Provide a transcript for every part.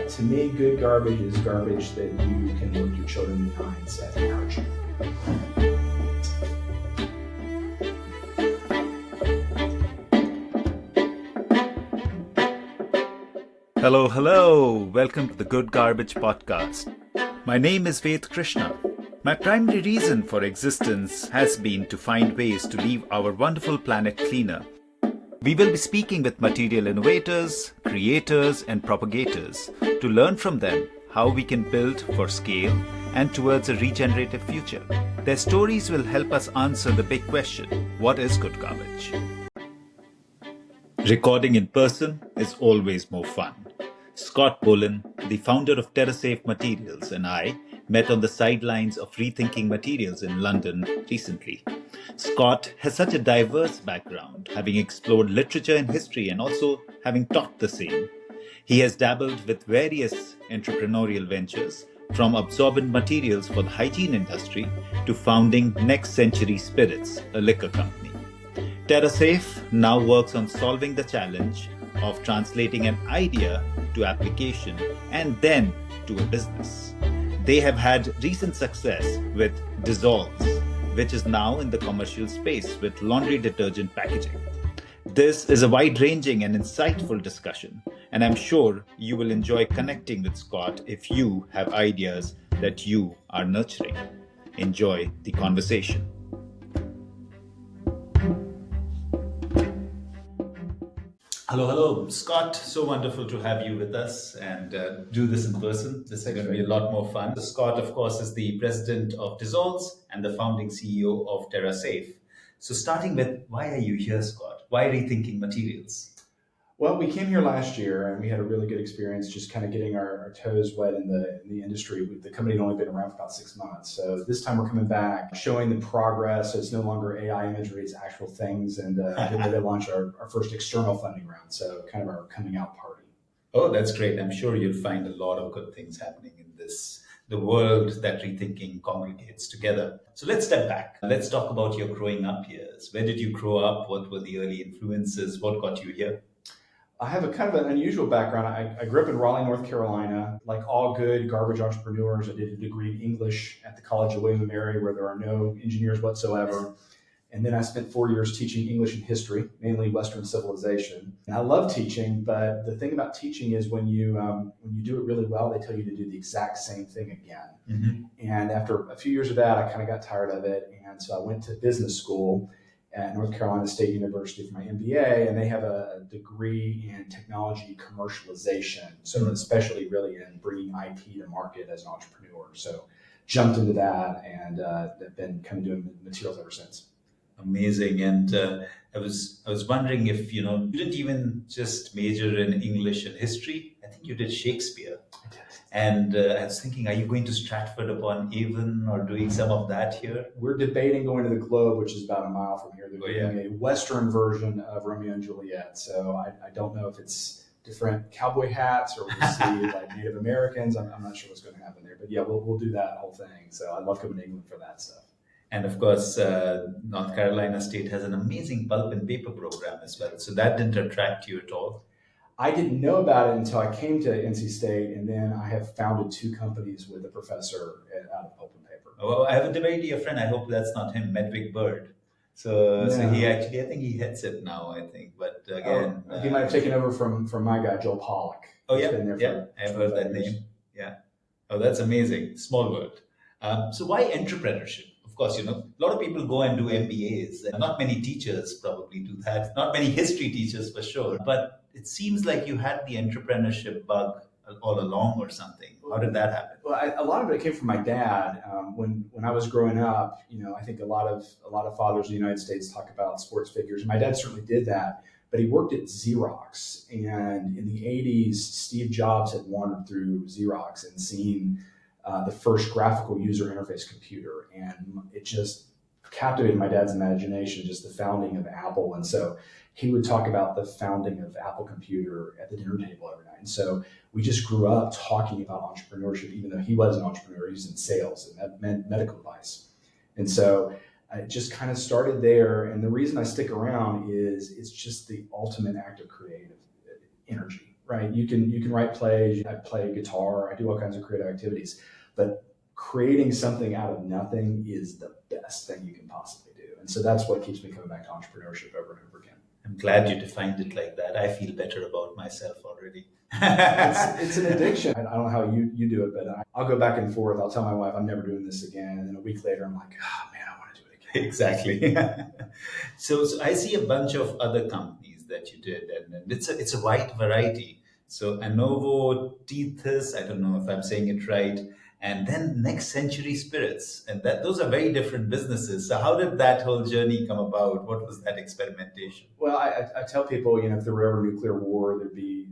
To me, good garbage is garbage that you can look your children in the eye and say, I hurt you. Hello. Welcome to the Good Garbage Podcast. My name is Ved Krishna. My primary reason for existence has been to find ways to leave our wonderful planet cleaner. We will be speaking with material innovators, creators, and propagators to learn from them how we can build for scale and towards a regenerative future. Their stories will help us answer the big question, what is good garbage? Recording in person is always more fun. Scott Bolin, the founder of TerraSafe Materials, and I met on the sidelines of Rethinking Materials in London recently. Scott has such a diverse background, having explored literature and history and also having taught the same. He has dabbled with various entrepreneurial ventures, from absorbent materials for the hygiene industry to founding Next Century Spirits, a liquor company. TerraSafe now works on solving the challenge of translating an idea to application and then to a business. They have had recent success with Dissolves, which is now in the commercial space with laundry detergent packaging. This is a wide-ranging and insightful discussion, and I'm sure you will enjoy connecting with Scott if you have ideas that you are nurturing. Enjoy the conversation. Hello, Scott. So wonderful to have you with us and do this in person. This is going to be a lot more fun. So Scott, of course, is the president of Dissolves and the founding CEO of TerraSafe. So starting with, why are you here, Scott? Why Rethinking Materials? Well, we came here last year and we had a really good experience just kind of getting our toes wet in the industry. The company had only been around for about 6 months. So this time we're coming back, showing the progress. So it's no longer AI imagery, it's actual things. And getting ready to launch our first external funding round. So kind of our coming out party. Oh, that's great. I'm sure you'll find a lot of good things happening in the world that Rethinking congregates together. So let's step back. Let's talk about your growing up years. Where did you grow up? What were the early influences? What got you here? I have a kind of an unusual background. I grew up in Raleigh, North Carolina. Like all good garbage entrepreneurs, I did a degree in English at the College of William & Mary, where there are no engineers whatsoever. And then I spent 4 years teaching English and history, mainly Western civilization. And I love teaching, but the thing about teaching is when you do it really well, they tell you to do the exact same thing again. Mm-hmm. And after a few years of that, I kind of got tired of it. And so I went to business school at North Carolina State University for my MBA, and they have a degree in technology commercialization. So especially really in bringing IT to market as an entrepreneur. So jumped into that and have been kind of doing materials ever since. Amazing. And I was wondering if, you didn't even just major in English and history. I think you did Shakespeare. I did. And I was thinking, are you going to Stratford-upon-Avon or doing some of that here? We're debating going to the Globe, which is about a mile from here. They're doing a Western version of Romeo and Juliet. So I don't know if it's different cowboy hats or we'll see like Native Americans. I'm not sure what's going to happen there. But yeah, we'll do that whole thing. So I'd love coming to England for that stuff. And of course, North Carolina State has an amazing pulp and paper program as well. So that didn't attract you at all? I didn't know about it until I came to NC State, and then I have founded 2 companies with a professor out of pulp and paper. Well, I have a very dear friend. I hope that's not him, Medwick Bird. So he actually, I think he heads it now, I think. But again... he might have taken over from my guy, Joel Pollack. Oh, yeah. I've heard that name. Yeah. Oh, that's amazing. Small world. So why entrepreneurship? Of course, a lot of people go and do MBAs. And not many teachers probably do that. Not many history teachers for sure. But it seems like you had the entrepreneurship bug all along or something. How did that happen? Well, a lot of it came from my dad. When I was growing up, I think a lot of fathers in the United States talk about sports figures. My dad certainly did that, but he worked at Xerox. And in the 80s, Steve Jobs had wandered through Xerox and seen the first graphical user interface computer. And it just captivated my dad's imagination, just the founding of Apple. And so he would talk about the founding of Apple Computer at the dinner table every night. And so we just grew up talking about entrepreneurship, even though he was an entrepreneur, he was in sales and medical device. And so it just kind of started there. And the reason I stick around is it's just the ultimate act of creative energy, right? You can write plays. I play guitar. I do all kinds of creative activities, but creating something out of nothing is the best thing you can possibly do. And so that's what keeps me coming back to entrepreneurship over and over again. I'm glad you defined it like that. I feel better about myself already. It's an addiction. I don't know how you do it, but I'll go back and forth. I'll tell my wife I'm never doing this again, and then a week later I'm like, oh man, I want to do it again. Exactly. So I see a bunch of other companies that you did, and it's a wide variety. So Anovo, Tethys, I don't know if I'm saying it right, and then Next Century Spirits, and those are very different businesses. So how did that whole journey come about? What was that experimentation? Well, I tell people, if there were ever a nuclear war, there'd be,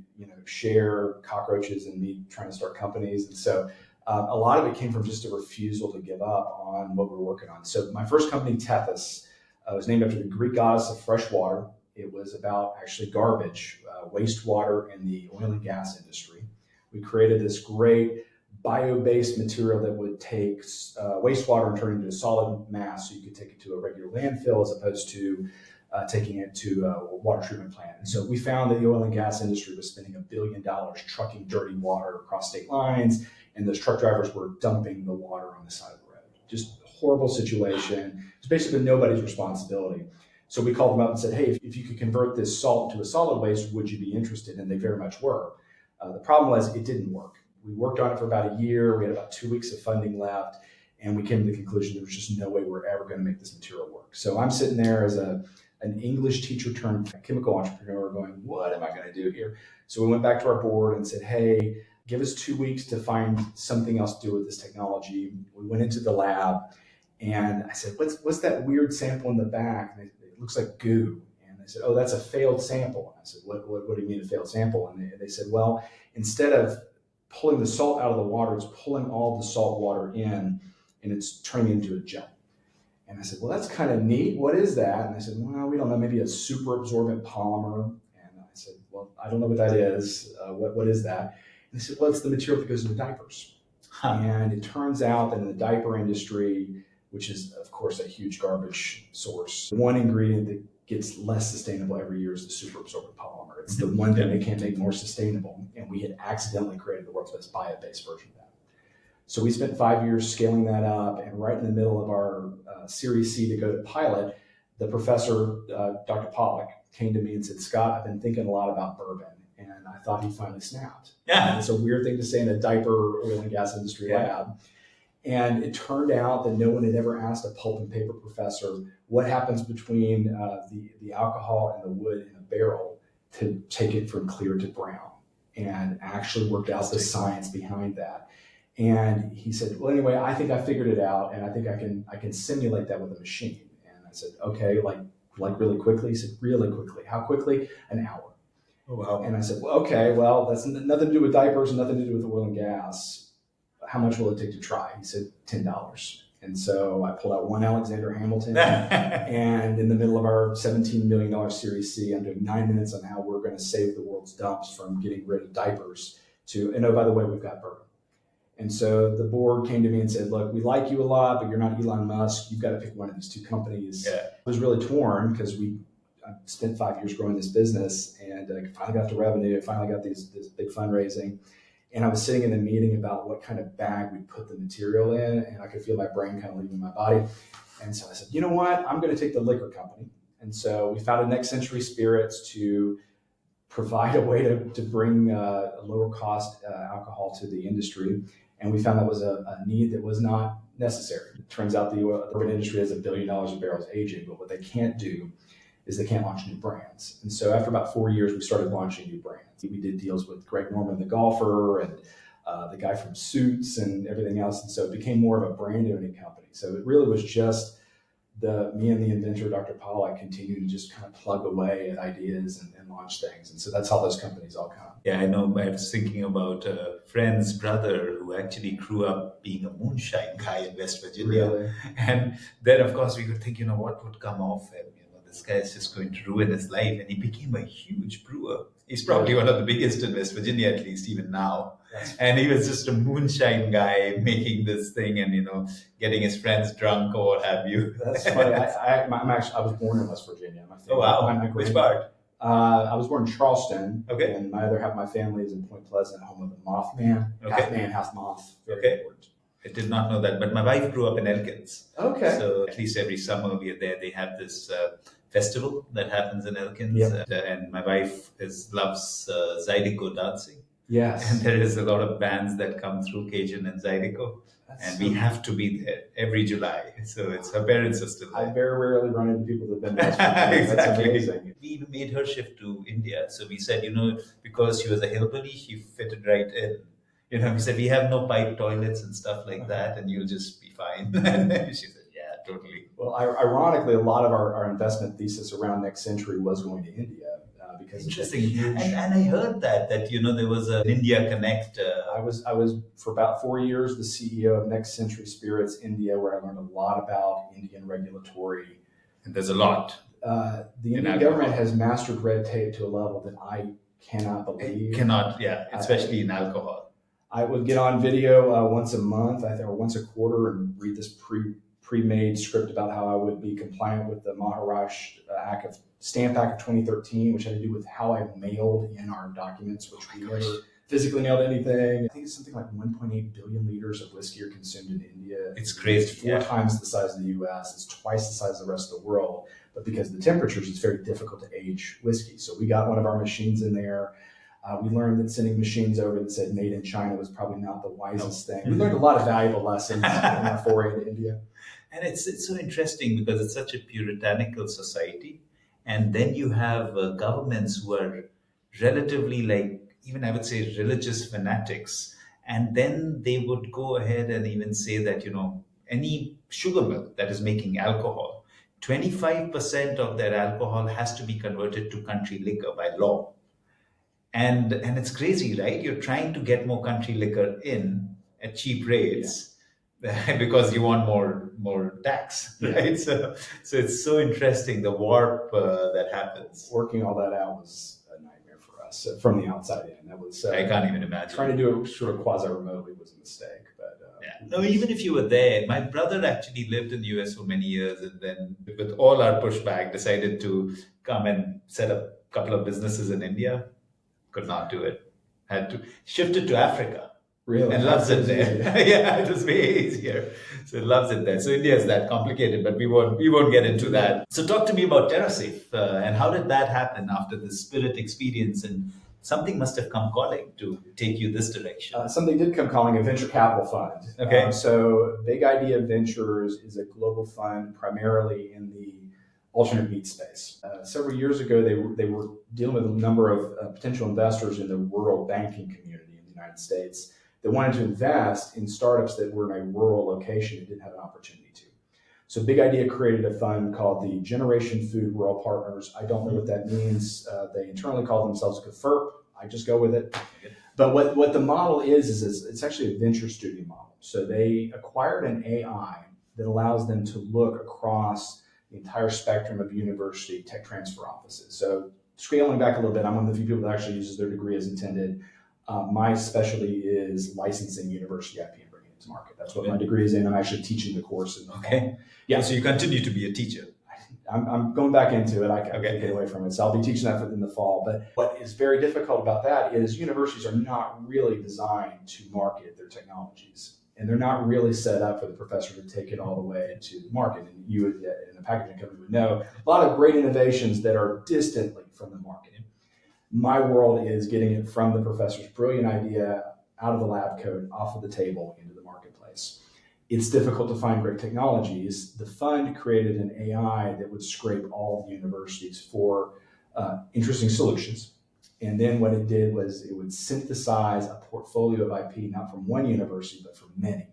share cockroaches and me trying to start companies. And so a lot of it came from just a refusal to give up on what we were working on. So my first company, Tethys, was named after the Greek goddess of fresh water. It was about actually garbage, wastewater in the oil and gas industry. We created this great bio-based material that would take wastewater and turn it into a solid mass, so you could take it to a regular landfill as opposed to taking it to a water treatment plant. And so we found that the oil and gas industry was spending $1 billion trucking dirty water across state lines, and those truck drivers were dumping the water on the side of the road. Just a horrible situation. It's basically nobody's responsibility. So we called them up and said, hey, if you could convert this salt into a solid waste, would you be interested? And they very much were. The problem was it didn't work. We worked on it for about a year. We had about 2 weeks of funding left, and we came to the conclusion there was just no way we're ever going to make this material work. So I'm sitting there as an English teacher turned chemical entrepreneur going, what am I going to do here? So we went back to our board and said, hey, give us 2 weeks to find something else to do with this technology. We went into the lab, and I said, what's that weird sample in the back? And it looks like goo. And they said, oh, that's a failed sample. And I said, what do you mean a failed sample? And they said, well, instead of pulling the salt out of the water, it's pulling all the salt water in, and it's turning it into a gel. And I said, well, that's kind of neat. What is that? And I said, well, we don't know, maybe a super absorbent polymer. And I said, well, I don't know what that is. What is that? And they said, well, it's the material that goes into diapers. And it turns out that in the diaper industry, which is, of course, a huge garbage source, one ingredient that gets less sustainable every year is the super absorbent polymer. It's the one thing they can't make more sustainable. And we had accidentally created the world's best bio-based version of that. So we spent 5 years scaling that up, and right in the middle of our Series C to go to pilot, the professor, Dr. Pollack, came to me and said, Scott, I've been thinking a lot about bourbon. And I thought he finally snapped. Yeah. It's a weird thing to say in a diaper oil and gas industry lab. And it turned out that no one had ever asked a pulp and paper professor what happens between the alcohol and the wood in a barrel to take it from clear to brown, and actually worked out the science behind that. And he said, well, anyway, I think I figured it out, and I think I can simulate that with a machine. And I said, okay, like really quickly? He said, really quickly. How quickly? An hour. Oh, wow. And I said, well, okay, well, that's nothing to do with diapers and nothing to do with oil and gas. How much will it take to try? He said, $10. And so I pulled out one Alexander Hamilton, and in the middle of our $17 million Series C, I'm doing 9 minutes on how we're going to save the world's dumps from getting rid of diapers and oh, by the way, we've got bourbon. And so the board came to me and said, look, we like you a lot, but you're not Elon Musk. You've got to pick one of these two companies. I was really torn because I spent 5 years growing this business, and finally got the revenue, finally got this big fundraising. And I was sitting in a meeting about what kind of bag we'd put the material in, and I could feel my brain kind of leaving my body. And so I said, you know what? I'm going to take the liquor company. And so we founded Next Century Spirits to provide a way to bring a lower cost alcohol to the industry. And we found that was a need that was not necessary. It turns out the bourbon industry has $1 billion of barrels aging, but what they can't do is they can't launch new brands. And so after about 4 years, we started launching new brands. We did deals with Greg Norman, the golfer, and the guy from Suits and everything else. And so it became more of a brand owning company. So it really was just me and the inventor, Dr. Pollack, continued to just kind of plug away at ideas and launch things. And so that's how those companies all come. Yeah, I know. I was thinking about a friend's brother who actually grew up being a moonshine guy in West Virginia. Really? And then, of course, we could think, what would come off him? This guy is just going to ruin his life. And he became a huge brewer. He's probably one of the biggest in West Virginia, at least even now. And he was just a moonshine guy making this thing and, getting his friends drunk or what have you. That's funny. I was born in West Virginia. Oh, wow. Which part? I was born in Charleston, Okay. and my other half of my family is in Point Pleasant, home of the Mothman. Okay. Half man, half moth. Very Okay. important. I did not know that, but my wife grew up in Elkins. Okay. So at least every summer we are there. They have this festival that happens in Elkins, Yep. and my wife loves Zydeco dancing. Yes. And there is a lot of bands that come through Cajun and Zydeco. And we have to be there every July. So it's her parents are still I there. very rarely run into people that have been there. That's Exactly. amazing. We made her shift to India. So we said, because she was a hillbilly, she fitted right in. We said, we have no pipe toilets and stuff like that, and you'll just be fine. And she said, yeah, totally. Well, ironically, a lot of our investment thesis around Next Century was going to India. Because interesting, and I heard that there was an India Connect. I was for about 4 years the CEO of Next Century Spirits India, where I learned a lot about Indian regulatory. And there's a lot. The Indian government has mastered red tape to a level that I cannot believe. Especially in alcohol. I would get on video once a month, or once a quarter, and read this pre-made script about how I would be compliant with the Maharashtra Stamp Act of 2013, which had to do with how I mailed in our documents, which we never physically mailed anything. I think it's something like 1.8 billion liters of whiskey are consumed in India. It's crazy. It's 4 times the size of the U.S. It's twice the size of the rest of the world. But because of the temperatures, it's very difficult to age whiskey. So we got one of our machines in there. We learned that sending machines over that said made in China was probably not the wisest thing. We learned a lot of valuable lessons in our foray into India. And it's so interesting because it's such a puritanical society. And then you have governments who are relatively, even I would say, religious fanatics. And then they would go ahead and even say that, any sugar mill that is making alcohol, 25% of their alcohol has to be converted to country liquor by law. And it's crazy, right? You're trying to get more country liquor in at cheap rates because you want more tax, right? So it's so interesting, the warp that happens. Working all that out was a nightmare for us from the outside in. That was I can't even imagine. Trying to do it sort of quasi-remotely was a mistake. But no, even if you were there, my brother actually lived in the US for many years, and then with all our pushback, decided to come and set up a couple of businesses in India. Could not do it. Had to shift it to Africa. Really? And loves it there. Yeah, it was way easier. So it loves it there. So India is that complicated, but we won't get into that. So talk to me about TerraSafe and how did that happen after the Spirit experience? And something must have come calling to take you this direction. Something did come calling, a venture capital fund. Okay. So Big Idea Ventures is a global fund primarily in the alternate meat space. Several years ago, they were dealing with a number of potential investors in the rural banking community in the United States that wanted to invest in startups that were in a rural location and didn't have an opportunity to. So Big Idea created a fund called the Generation Food Rural Partners. I don't know what that means. They internally call themselves GFERP. I just go with it. But what the model is it's actually a venture studio model. So they acquired an AI that allows them to look across the entire spectrum of university tech transfer offices. So scaling back a little bit, I'm one of the few people that actually uses their degree as intended. My specialty is licensing university IP and bringing it to market. That's what my degree is in. I'm actually teaching the course in the fall. Yeah. So you continue to be a teacher. I'm going back into it. I can't get away from it. So I'll be teaching that in the fall. But what is very difficult about that is universities are not really designed to market their technologies. And they're not really set up for the professor to take it all the way to the market. And you, in a packaging company, would know a lot of great innovations that are distantly from the market. My world is getting it from the professor's brilliant idea out of the lab coat, off of the table, into the marketplace. It's difficult to find great technologies. The fund created an AI that would scrape all of the universities for interesting solutions. And then what it did was it would synthesize a portfolio of IP, not from one university, but from many.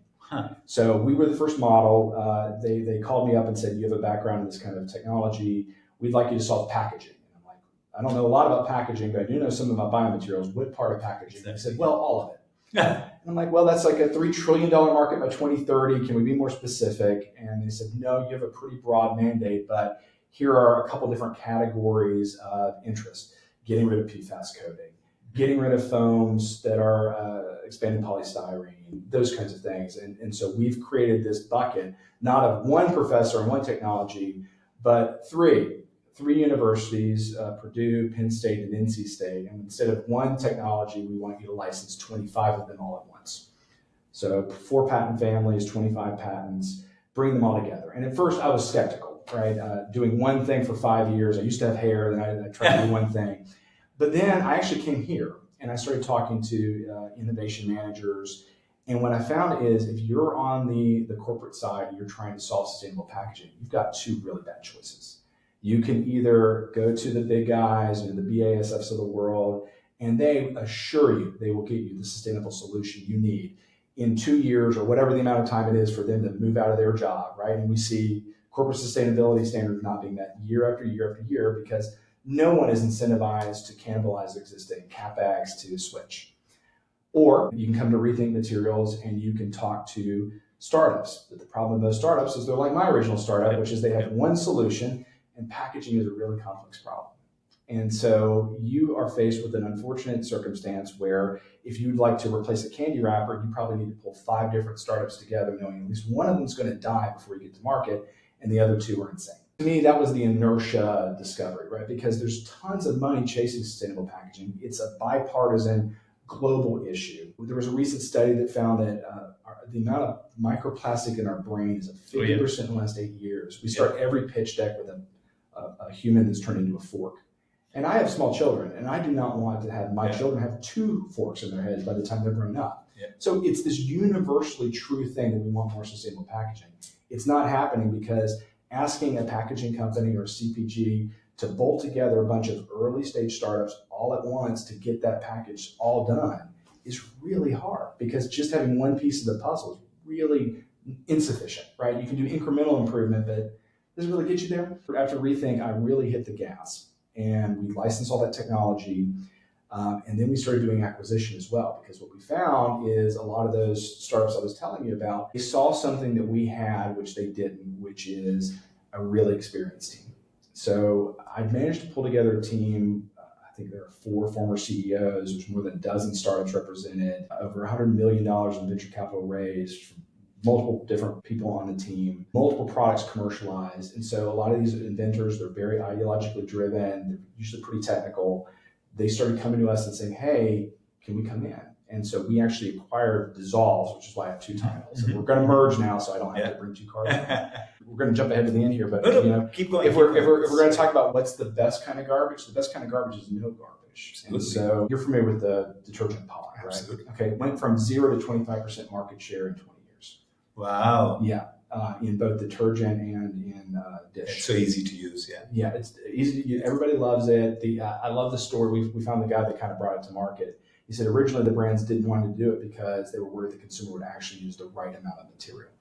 So we were the first model. They called me up and said, you have a background in this kind of technology. We'd like you to solve packaging. And I'm like, I don't know a lot about packaging, but I do know some about biomaterials. What part of packaging? They said, well, all of it. And I'm like, well, that's like a $3 trillion market by 2030. Can we be more specific? And they said, no, you have a pretty broad mandate, but here are a couple different categories of interest. Getting rid of PFAS coating, getting rid of foams that are expanded polystyrene, those kinds of things. And so we've created this bucket, not of one professor and one technology, but 3 3 universities, Purdue, Penn State, and NC State. And instead of one technology, we want you to license 25 of them all at once. So 4 patent families, 25 patents, bring them all together. And at first I was skeptical, right? Doing one thing for 5 years. I used to have hair, then I tried to do one thing. But then I actually came here and I started talking to innovation managers. And what I found is if you're on the corporate side and you're trying to solve sustainable packaging, you've got 2 really bad choices. You can either go to the big guys and the BASFs of the world, and they assure you they will get you the sustainable solution you need in 2 years or whatever the amount of time it is for them to move out of their job, right? And we see corporate sustainability standards not being met year after year after year because no one is incentivized to cannibalize existing CapEx to switch. Or you can come to Rethink Materials and you can talk to startups. But the problem with those startups is they're like my original startup, which is they have one solution, and packaging is a really complex problem. And so you are faced with an unfortunate circumstance where if you'd like to replace a candy wrapper, you probably need to pull 5 different startups together, knowing at least one of them is going to die before you get to market, and the other 2 are insane. To me, that was the inertia discovery, right? Because there's tons of money chasing sustainable packaging. It's a bipartisan global issue. There was a recent study that found that the amount of microplastic in our brain is 50% in the last 8 years. We start every pitch deck with a human that's turned into a fork. And I have small children, and I do not want to have my children have 2 forks in their heads by the time they're grown up. So it's this universally true thing that we want more sustainable packaging. It's not happening because asking a packaging company or a CPG to bolt together a bunch of early stage startups all at once to get that package all done is really hard because just having one piece of the puzzle is really insufficient, right? You can do incremental improvement, but does it really get you there? After Rethink, I really hit the gas and we licensed all that technology. And then we started doing acquisition as well, because what we found is a lot of those startups I was telling you about, they saw something that we had, which they didn't, which is a really experienced team. So I managed to pull together a team. I think there are 4 former CEOs, there's more than a dozen startups represented, over $100 million in venture capital raised from multiple different people on the team, multiple products commercialized. And so a lot of these inventors, they're very ideologically driven, they're usually pretty technical. They started coming to us and saying, hey, can we come in? And so we actually acquired Dissolves, which is why I have 2 titles. And we're going to merge now, so I don't have to bring 2 cards. We're going to jump ahead to the end here, but keep going. If we're going to talk about what's the best kind of garbage, the best kind of garbage is no garbage. Absolutely. And so you're familiar with the detergent pod, right? Absolutely. Okay, it went from 0 to 25% market share in 20 years. Wow. Yeah. In both detergent and in dish. It's so easy to use, Yeah, it's easy to use. Everybody loves it. I love the story. We found the guy that kind of brought it to market. He said originally the brands didn't want to do it because they were worried the consumer would actually use the right amount of material,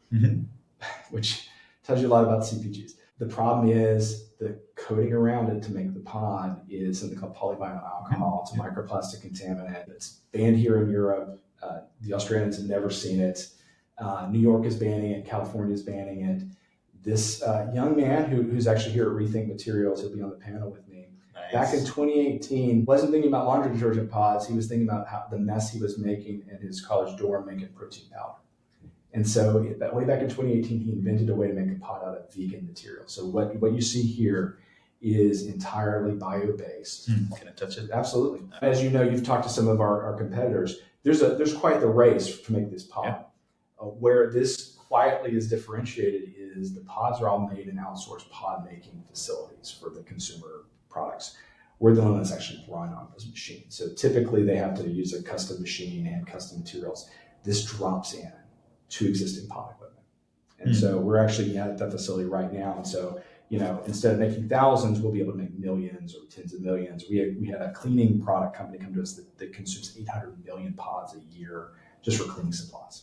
which tells you a lot about CPGs. The problem is the coating around it to make the pod is something called polyvinyl alcohol. It's a microplastic contaminant. It's banned here in Europe. The Australians have never seen it. New York is banning it. California is banning it. This young man who's actually here at Rethink Materials, he'll be on the panel with me. Nice. Back in 2018, wasn't thinking about laundry detergent pods. He was thinking about how the mess he was making in his college dorm making protein powder. And so way back in 2018, he invented a way to make a pod out of vegan material. So what you see here is entirely bio-based. Can I touch it? Absolutely. As you know, you've talked to some of our competitors. There's quite the race to make this pod. Yeah. Where this quietly is differentiated is the pods are all made in outsourced pod making facilities for the consumer products. We're the one that's actually run on those machines. So typically they have to use a custom machine and custom materials. This drops in to existing pod equipment. And so we're actually at that facility right now. And so, instead of making thousands, we'll be able to make millions or tens of millions. We had a cleaning product company come to us that consumes 800 million pods a year just for cleaning supplies.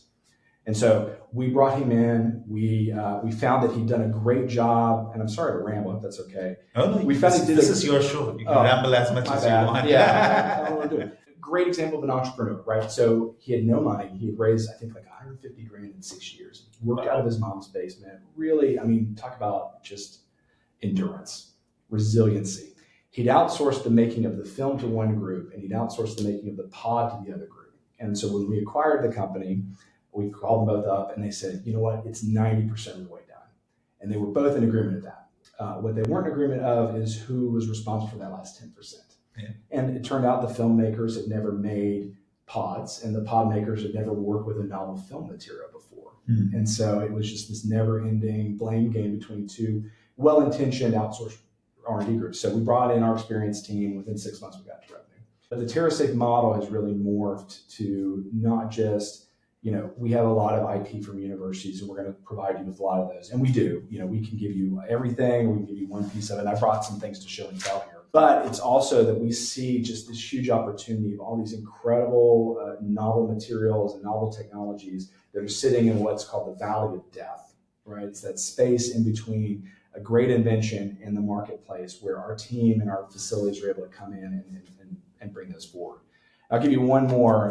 And so we brought him in. We found that he'd done a great job. And I'm sorry to ramble, if that's okay. Oh, no, this is your show. You can ramble as much as you want. Yeah, I don't want to do it. Great example of an entrepreneur, right? So he had no money. He had raised, I think, like 150 grand in 6 years. Worked out of his mom's basement. Really, talk about just endurance, resiliency. He'd outsourced the making of the film to one group, and he'd outsourced the making of the pod to the other group. And so when we acquired the company, we called them both up and they said, you know what, it's 90% of the way done. And they were both in agreement with that. What they weren't in agreement of is who was responsible for that last 10%. Yeah. And it turned out the filmmakers had never made pods, and the pod makers had never worked with a novel film material before. And so it was just this never-ending blame game between two well-intentioned outsourced R&D groups. So we brought in our experienced team. Within 6 months, we got to revenue. But the TerraSafe model has really morphed to not just, we have a lot of IP from universities, and we're going to provide you with a lot of those. And we do. We can give you everything. We can give you one piece of it. And I brought some things to show and tell here. But it's also that we see just this huge opportunity of all these incredible novel materials and novel technologies that are sitting in what's called the valley of death, right? It's that space in between a great invention in the marketplace where our team and our facilities are able to come in and bring those forward. I'll give you one more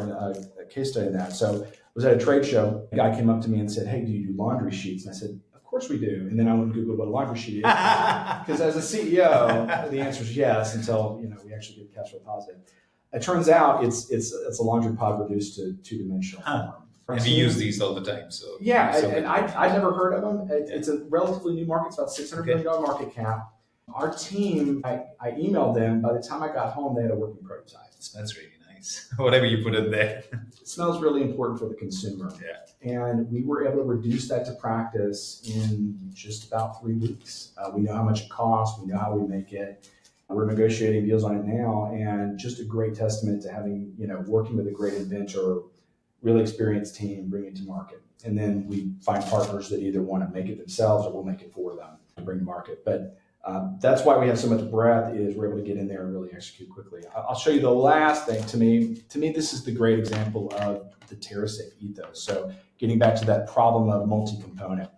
a case study of that. So I was at a trade show. A guy came up to me and said, "Hey, do you do laundry sheets?" And I said, "Of course we do." And then I went and Googled what a laundry sheet is. Because as a CEO, the answer is yes until we actually get cash flow positive. It turns out it's a laundry pod reduced to two-dimensional form. And we use these all the time. So yeah, and I'd never heard of them. It's a relatively new market. It's about $600 million market cap. Our team, I emailed them. By the time I got home, they had a working prototype. That's really nice. Whatever you put in there. It smells really important for the consumer. Yeah. And we were able to reduce that to practice in just about 3 weeks. We know how much it costs. We know how we make it. We're negotiating deals on it now, and just a great testament to having, working with a great inventor, really experienced team, bring it to market. And then we find partners that either want to make it themselves or we'll make it for them and bring to market. But that's why we have so much breadth, is we're able to get in there and really execute quickly. I'll show you the last thing. To me, this is the great example of the TerraSafe ethos. So getting back to that problem of multi-component.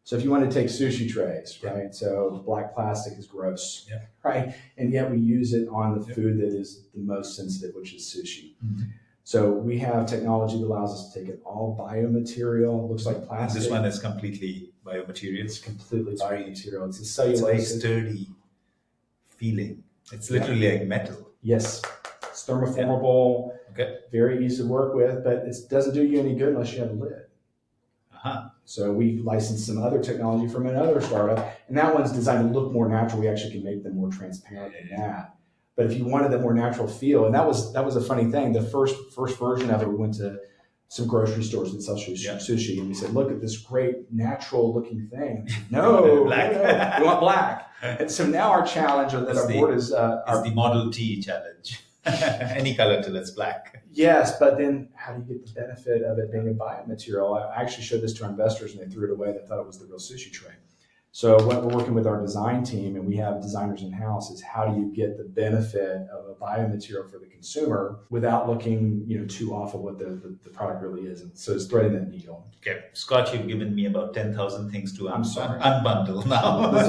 So if you want to take sushi trays, right? So black plastic is gross, right? And yet we use it on the food that is the most sensitive, which is sushi. Mm-hmm. So we have technology that allows us to take it all biomaterial, looks like plastic. This one is completely biomaterial. It's completely biomaterial. It's a cellulose. It's a very sturdy feeling. It's literally like metal. Yes. It's thermoformable, very easy to work with, but it doesn't do you any good unless you have a lid. So we licensed some other technology from another startup, and that one's designed to look more natural. We actually can make them more transparent than that. But if you wanted that more natural feel, and that was a funny thing. The first version of it, we went to some grocery stores that sell sushi, and we said, "Look at this great natural looking thing." No, black. No, we want black. And so now our challenge that our board is the Model T challenge. Any color till it's black. Yes, but then how do you get the benefit of it being a biomaterial? I actually showed this to our investors, and they threw it away. They thought it was the real sushi tray. So what we're working with our design team, and we have designers in-house, is how do you get the benefit of a biomaterial for the consumer without looking too off of what the product really is. And so it's threading that needle. Okay, Scott, you've given me about 10,000 things to unbundle now.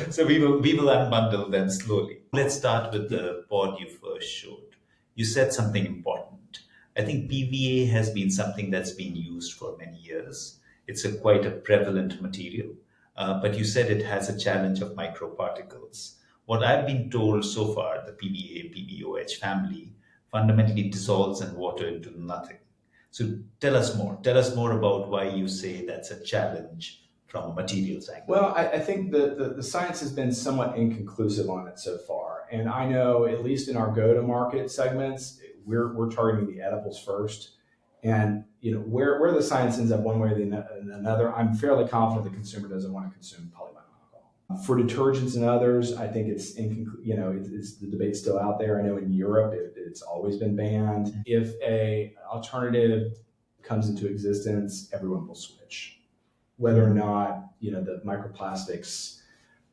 So we will unbundle them slowly. Let's start with the pod you first showed. You said something important. I think PVA has been something that's been used for many years. It's quite a prevalent material. But you said it has a challenge of microparticles. What I've been told so far, the PVA, PBOH family fundamentally dissolves in water into nothing. So tell us more. Tell us more about why you say that's a challenge from a materials angle. Well, I think the science has been somewhat inconclusive on it so far. And I know, at least in our go-to-market segments, we're targeting the edibles first. And where the science ends up one way or another, I'm fairly confident the consumer doesn't want to consume polyvinyl alcohol. For detergents and others, I think it's the debate's still out there. I know in Europe it's always been banned. If a alternative comes into existence, everyone will switch, whether or not the microplastics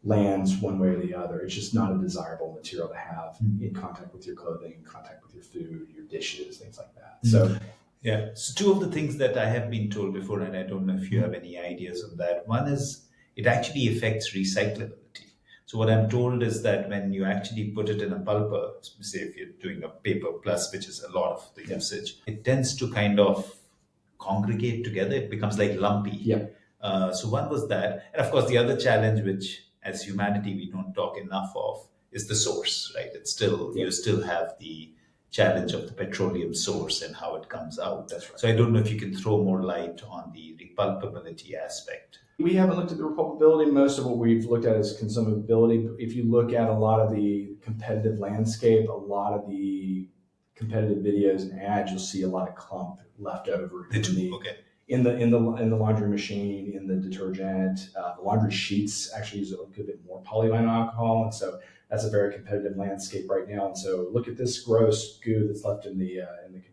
lands one way or the other. It's just not a desirable material to have in contact with your clothing, in contact with your food, your dishes, things like that. So. Yeah. So two of the things that I have been told before, and I don't know if you have any ideas on that. One is it actually affects recyclability. So what I'm told is that when you actually put it in a pulper, say if you're doing a paper plus, which is a lot of the usage, it tends to kind of congregate together. It becomes like lumpy. Yeah. So one was that. And of course, the other challenge, which as humanity we don't talk enough of, is the source, right? It's still, you still have the challenge of the petroleum source and how it comes out. That's right. So I don't know if you can throw more light on the repulpability aspect. We haven't looked at the repulpability. Most of what we've looked at is consumability. If you look at a lot of the competitive landscape, a lot of the competitive videos and ads, you'll see a lot of clump left over in the laundry machine, in the detergent. The laundry sheets actually use a good bit more polyvinyl alcohol, and so that's a very competitive landscape right now. And so look at this gross goo that's left in the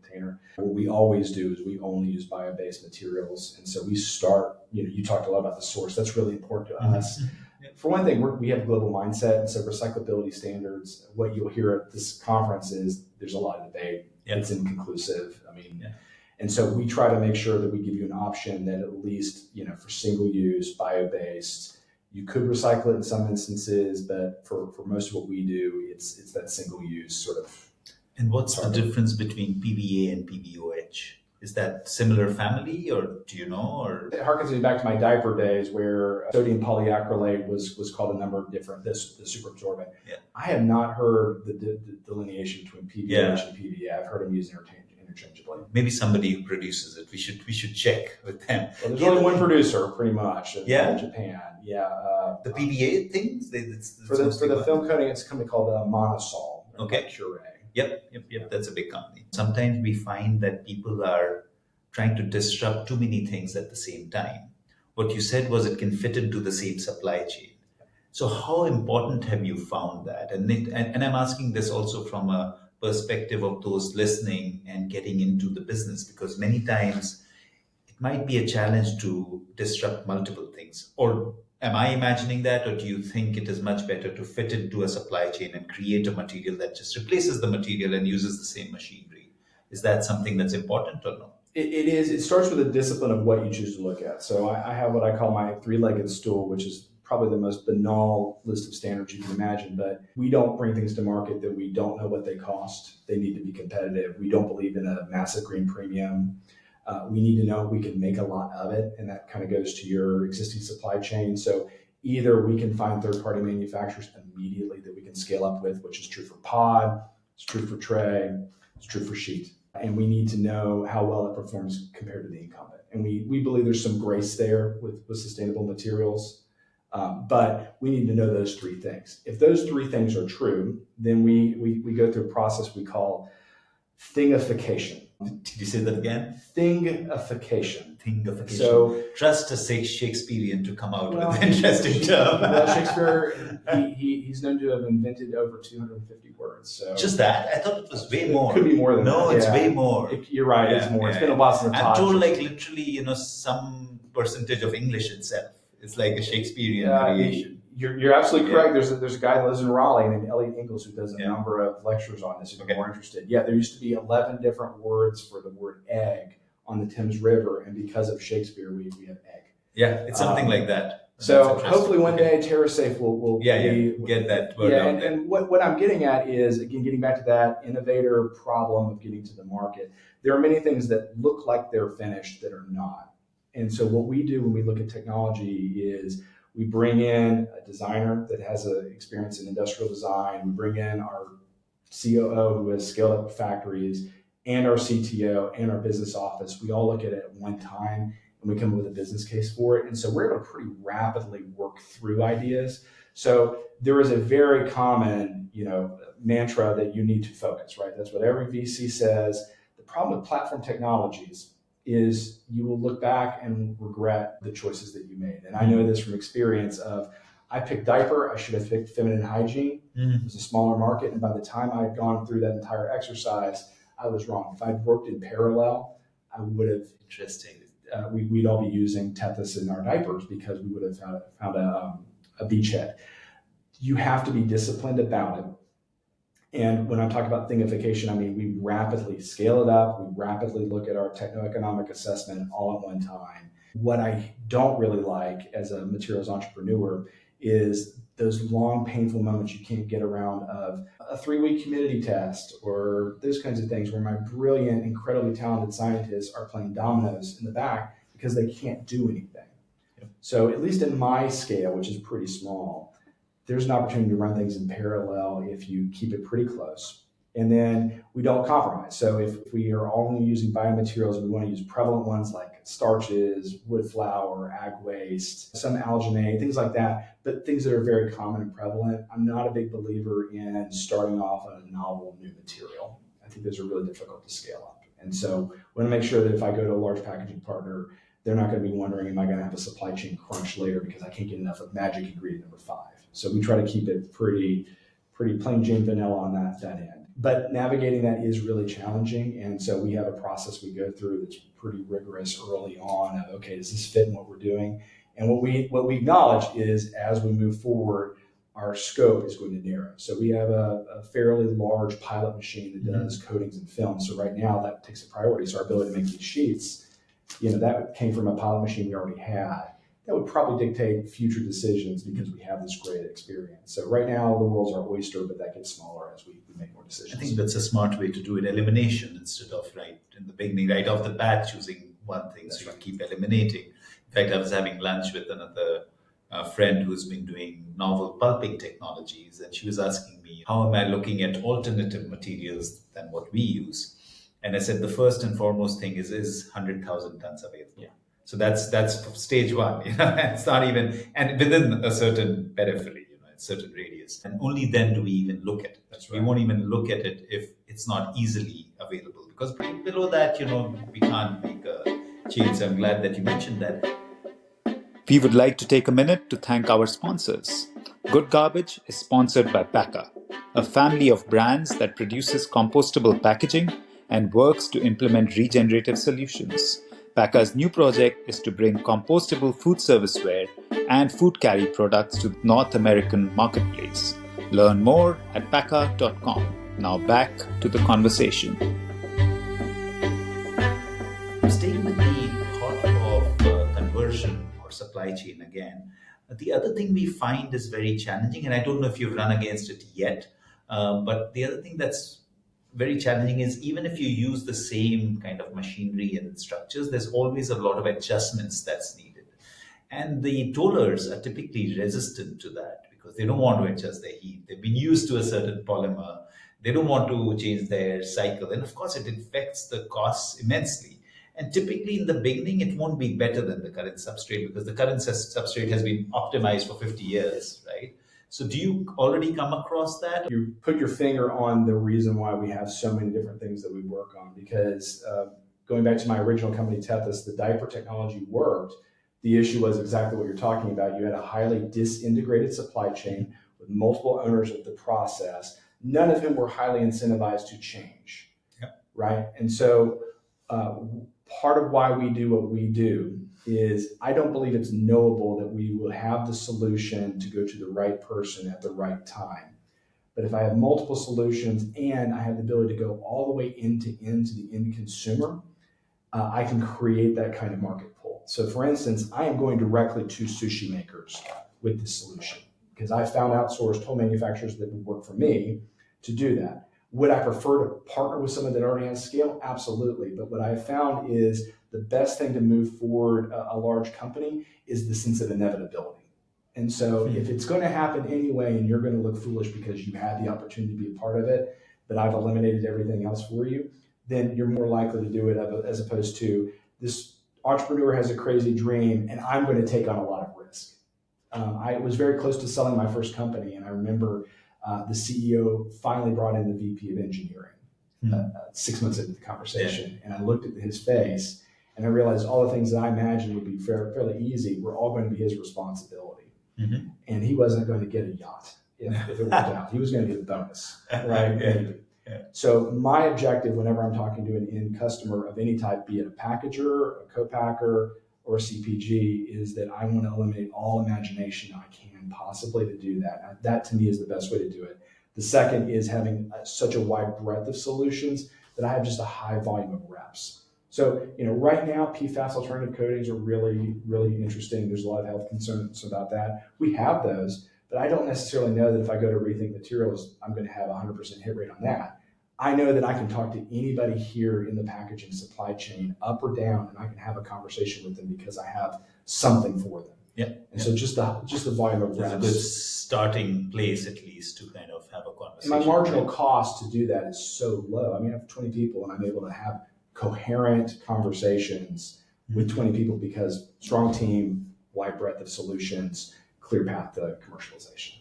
container. What we always do is we only use bio-based materials, and so we start. You talked a lot about the source. That's really important to us. For one thing, we have a global mindset, and so recyclability standards. What you'll hear at this conference is there's a lot of debate. It's inconclusive. And so we try to make sure that we give you an option that at least, for single use, bio-based, you could recycle it in some instances, but for most of what we do, it's that single use sort of. And what's the difference between PVA and PVOH? Is that similar family, or do you know? Or it harkens me back to my diaper days where sodium polyacrylate was called a number of different, the super absorbent. I have not heard the delineation between PVH and PVA. I've heard them used interchangeably. Maybe somebody who produces it. We should check with them. Well, there's only one producer, pretty much, in Japan. The PVA things. For the film coating, it's a company called Monosol. Cure. Yep. That's a big company. Sometimes we find that people are trying to disrupt too many things at the same time. What you said was it can fit into the same supply chain. So how important have you found that? And I'm asking this also from a perspective of those listening and getting into the business, because many times it might be a challenge to disrupt multiple things. Or am I imagining that, or do you think it is much better to fit into a supply chain and create a material that just replaces the material and uses the same machinery? Is that something that's important or no? It is. It starts with a discipline of what you choose to look at. So I have what I call my three-legged stool, which is probably the most banal list of standards you can imagine, but we don't bring things to market that we don't know what they cost. They need to be competitive. We don't believe in a massive green premium. We need to know we can make a lot of it, and that kind of goes to your existing supply chain. So either we can find third-party manufacturers immediately that we can scale up with, which is true for pod, it's true for tray, it's true for sheet. And we need to know how well it performs compared to the incumbent. And we believe there's some grace there with sustainable materials. But we need to know those three things. If those three things are true, then we go through a process we call thingification. Did you say that again? Thingification. Thingification. So trust a Shakespearean to come out with an interesting term. Well, Shakespeare, he's known to have invented over 250 words. So just that? I thought it was way more. It could be more than that. No, it's way more. You're right. It's more. It's been a while since I'm told literally, some percentage of English itself. It's like a Shakespearean creation. You're absolutely correct. There's a guy that lives in Raleigh named Elliot Ingalls who does a number of lectures on this if you're more interested. There used to be 11 different words for the word egg on the Thames River, and because of Shakespeare, we have egg. It's something like that. So hopefully one day TerraSafe will get that word out there. And what I'm getting at is, again, getting back to that innovator problem of getting to the market. There are many things that look like they're finished that are not. And so what we do when we look at technology is we bring in a designer that has experience in industrial design. We bring in our COO who has scaled up factories, and our CTO and our business office. We all look at it at one time and we come up with a business case for it. And so we're able to pretty rapidly work through ideas. So there is a very common, mantra that you need to focus, right? That's what every VC says. The problem with platform technologies is you will look back and regret the choices that you made. And I know this from experience of, I picked diaper, I should have picked feminine hygiene. It was a smaller market. And by the time I had gone through that entire exercise, I was wrong. If I'd worked in parallel, I would have, we'd all be using Tethys in our diapers because we would have found a beachhead. You have to be disciplined about it. And when I'm talking about thingification, I mean, we rapidly scale it up. We rapidly look at our techno-economic assessment all at one time. What I don't really like as a materials entrepreneur is those long, painful moments you can't get around of a 3-week humidity test or those kinds of things where my brilliant, incredibly talented scientists are playing dominoes in the back because they can't do anything. So at least in my scale, which is pretty small, there's an opportunity to run things in parallel if you keep it pretty close And then we don't compromise. So if we are only using biomaterials, we want to use prevalent ones like starches, wood flour, ag waste, some alginate, things like that, but things that are very common and prevalent. I'm not a big believer in starting off on a novel new material. I think those are really difficult to scale up. And so we want to make sure that if I go to a large packaging partner, they're not going to be wondering, am I going to have a supply chain crunch later because I can't get enough of magic ingredient number 5. So we try to keep it pretty plain Jane vanilla on that end. But navigating that is really challenging. And so we have a process we go through that's pretty rigorous early on of, okay, does this fit in what we're doing? And what we acknowledge is as we move forward, our scope is going to narrow. So we have a fairly large pilot machine that does coatings and films. So right now that takes a priority. So our ability to make these sheets, that came from a pilot machine we already had. That would probably dictate future decisions because we have this great experience. So right now the world's our oyster, but that gets smaller as we make more decisions. I think that's a smart way to do it, elimination instead of right in the beginning, right off the bat, choosing one thing. That's so you keep eliminating. In fact, I was having lunch with another friend who's been doing novel pulping technologies, and she was asking me, how am I looking at alternative materials than what we use? And I said, the first and foremost thing is 100,000 tons available. Yeah. So that's stage one. It's not even, and within a certain periphery, a certain radius. And only then do we even look at it. That's right. We won't even look at it if it's not easily available, because below that, we can't make a change. So I'm glad that you mentioned that. We would like to take a minute to thank our sponsors. Good Garbage is sponsored by Paka, a family of brands that produces compostable packaging and works to implement regenerative solutions. Paka's new project is to bring compostable food serviceware and food carry products to the North American marketplace. Learn more at paka.com. Now back to the conversation. Staying with the thought of conversion or supply chain again, the other thing we find is very challenging, and I don't know if you've run against it yet, but the other thing that's very challenging is even if you use the same kind of machinery and structures, there's always a lot of adjustments that's needed. And the tollers are typically resistant to that because they don't want to adjust their heat. They've been used to a certain polymer. They don't want to change their cycle. And of course, it affects the costs immensely. And typically in the beginning, it won't be better than the current substrate because the current substrate has been optimized for 50 years, right? So do you already come across that? You put your finger on the reason why we have so many different things that we work on, because going back to my original company, Tethys, the diaper technology worked. The issue was exactly what you're talking about. You had a highly disintegrated supply chain with multiple owners of the process, none of whom were highly incentivized to change, right? And so part of why we do what we do is I don't believe it's knowable that we will have the solution to go to the right person at the right time. But if I have multiple solutions and I have the ability to go all the way end to the end consumer, I can create that kind of market pull. So for instance, I am going directly to sushi makers with this solution because I found outsourced toll manufacturers that would work for me to do that. Would I prefer to partner with someone that already has scale? Absolutely. But what I found is the best thing to move forward a large company is the sense of inevitability. And so if it's going to happen anyway, and you're going to look foolish because you had the opportunity to be a part of it, but I've eliminated everything else for you, then you're more likely to do it as opposed to this entrepreneur has a crazy dream and I'm going to take on a lot of risk. I was very close to selling my first company, and I remember the CEO finally brought in the VP of engineering 6 months into the conversation. And I looked at his face and I realized all the things that I imagined would be fairly easy were all going to be his responsibility. And he wasn't going to get a yacht if it worked out. He was going to get a bonus, right? Yeah. So my objective whenever I'm talking to an end customer of any type, be it a packager, a co-packer, or a CPG, is that I want to eliminate all imagination I can possibly to do that. That to me is the best way to do it. The second is having such a wide breadth of solutions that I have just a high volume of reps. So, right now, PFAS alternative coatings are really, really interesting. There's a lot of health concerns about that. We have those, but I don't necessarily know that if I go to Rethink Materials, I'm going to have a 100% hit rate on that. I know that I can talk to anybody here in the packaging supply chain, up or down, and I can have a conversation with them because I have something for them. Yeah. And so just the volume of There's a reps. good starting place, at least, to kind of have a And conversation. my marginal cost to do that is so low. I mean, I have 20 people and I'm able to have coherent conversations with 20 people because strong team, wide breadth of solutions, clear path to commercialization.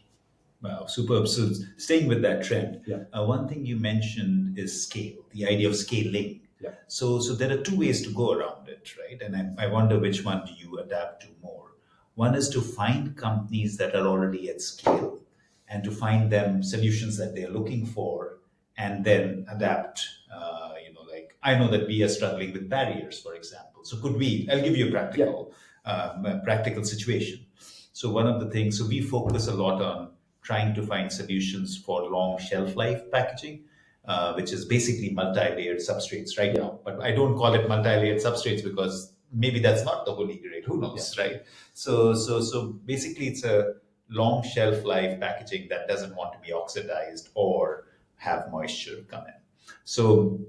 Wow, superb. So staying with that trend, Yeah. one thing you mentioned is scale, the idea of scaling. Yeah. So there are two ways to go around it, right? And I wonder which one do you adapt to more? One is to find companies that are already at scale and to find them solutions that they're looking for and then adapt. Like I know that we are struggling with barriers, for example. So I'll give you a practical situation. So one of the things, so we focus a lot on trying to find solutions for long shelf life packaging, which is basically multi-layered substrates right now. But I don't call it multi-layered substrates because maybe that's not the holy grail. Who knows, right? So basically, it's a long shelf life packaging that doesn't want to be oxidized or have moisture come in. So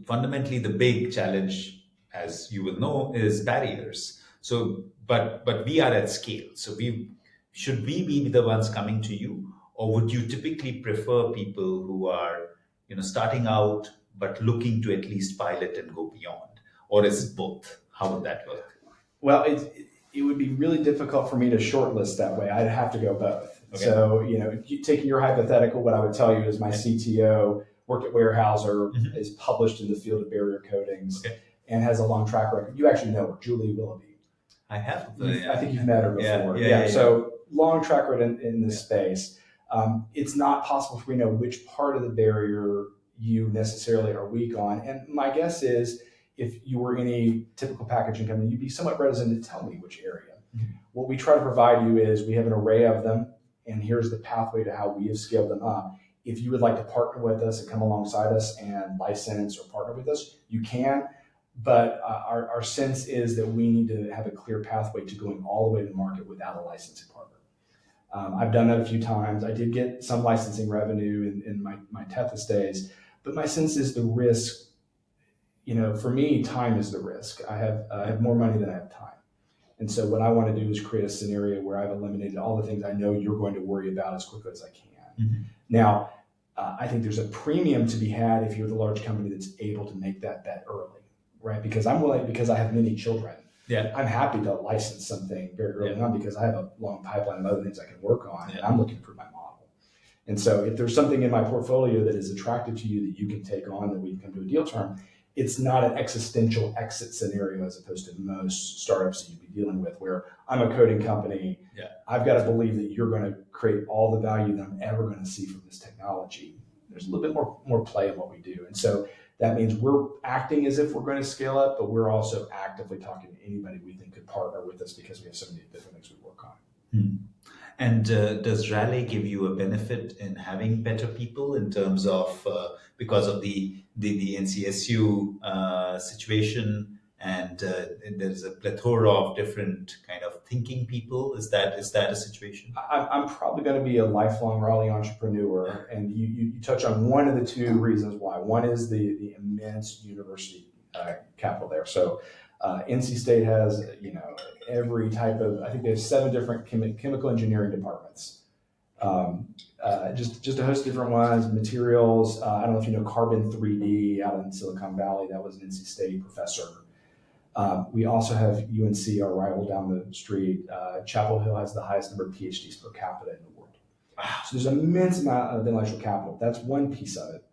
fundamentally, the big challenge, as you will know, is barriers. So, but we are at scale. So should we be the ones coming to you, or would you typically prefer people who are, starting out but looking to at least pilot and go beyond, or is it both? How would that work? Well, it would be really difficult for me to shortlist that way. I'd have to go both. Okay. So, taking your hypothetical, what I would tell you is my CTO worked at Weyerhaeuser, is published in the field of barrier coatings, and has a long track record. You actually know her, Julie Willoughby. I have. I think you've met her before. Yeah. So long track record in this space. It's not possible for me to know which part of the barrier you necessarily are weak on. And my guess is if you were any typical packaging company, you'd be somewhat reticent to tell me which area. Mm-hmm. What we try to provide you is we have an array of them, and here's the pathway to how we have scaled them up. If you would like to partner with us and come alongside us and license or partner with us, you can. But our sense is that we need to have a clear pathway to going all the way to market without a licensing partner. I've done that a few times. I did get some licensing revenue in my Tethys days, but my sense is the risk, for me, time is the risk. I have more money than I have time. And so what I want to do is create a scenario where I've eliminated all the things I know you're going to worry about as quickly as I can. Mm-hmm. Now, I think there's a premium to be had if you're the large company that's able to make that bet early, right? Because because I have many children. Yeah. I'm happy to license something very early on because I have a long pipeline of other things I can work on, and I'm looking for my model. And so if there's something in my portfolio that is attractive to you that you can take on, that we can come to a deal term, it's not an existential exit scenario as opposed to most startups that you'd be dealing with where I'm a coding company. Yeah. I've got to believe that you're going to create all the value that I'm ever going to see from this technology. There's a little bit more play in what we do. And so that means we're acting as if we're going to scale up, but we're also actively talking to anybody we think could partner with us because we have so many different things we work on. Hmm. And does Raleigh give you a benefit in having better people in terms of because of the NCSU situation, and there's a plethora of different kind of thinking people? Is that a situation? I'm probably going to be a lifelong Raleigh entrepreneur, and you touch on one of the two reasons why. One is the immense university capital there. So NC State has every type of, I think they have 7 different chemical engineering departments. Just a host of different ones, materials. I don't know if you know Carbon 3D out in Silicon Valley. That was an NC State professor. We also have UNC, our rival down the street. Chapel Hill has the highest number of PhDs per capita in the world. Wow. So there's an immense amount of intellectual capital. That's one piece of it.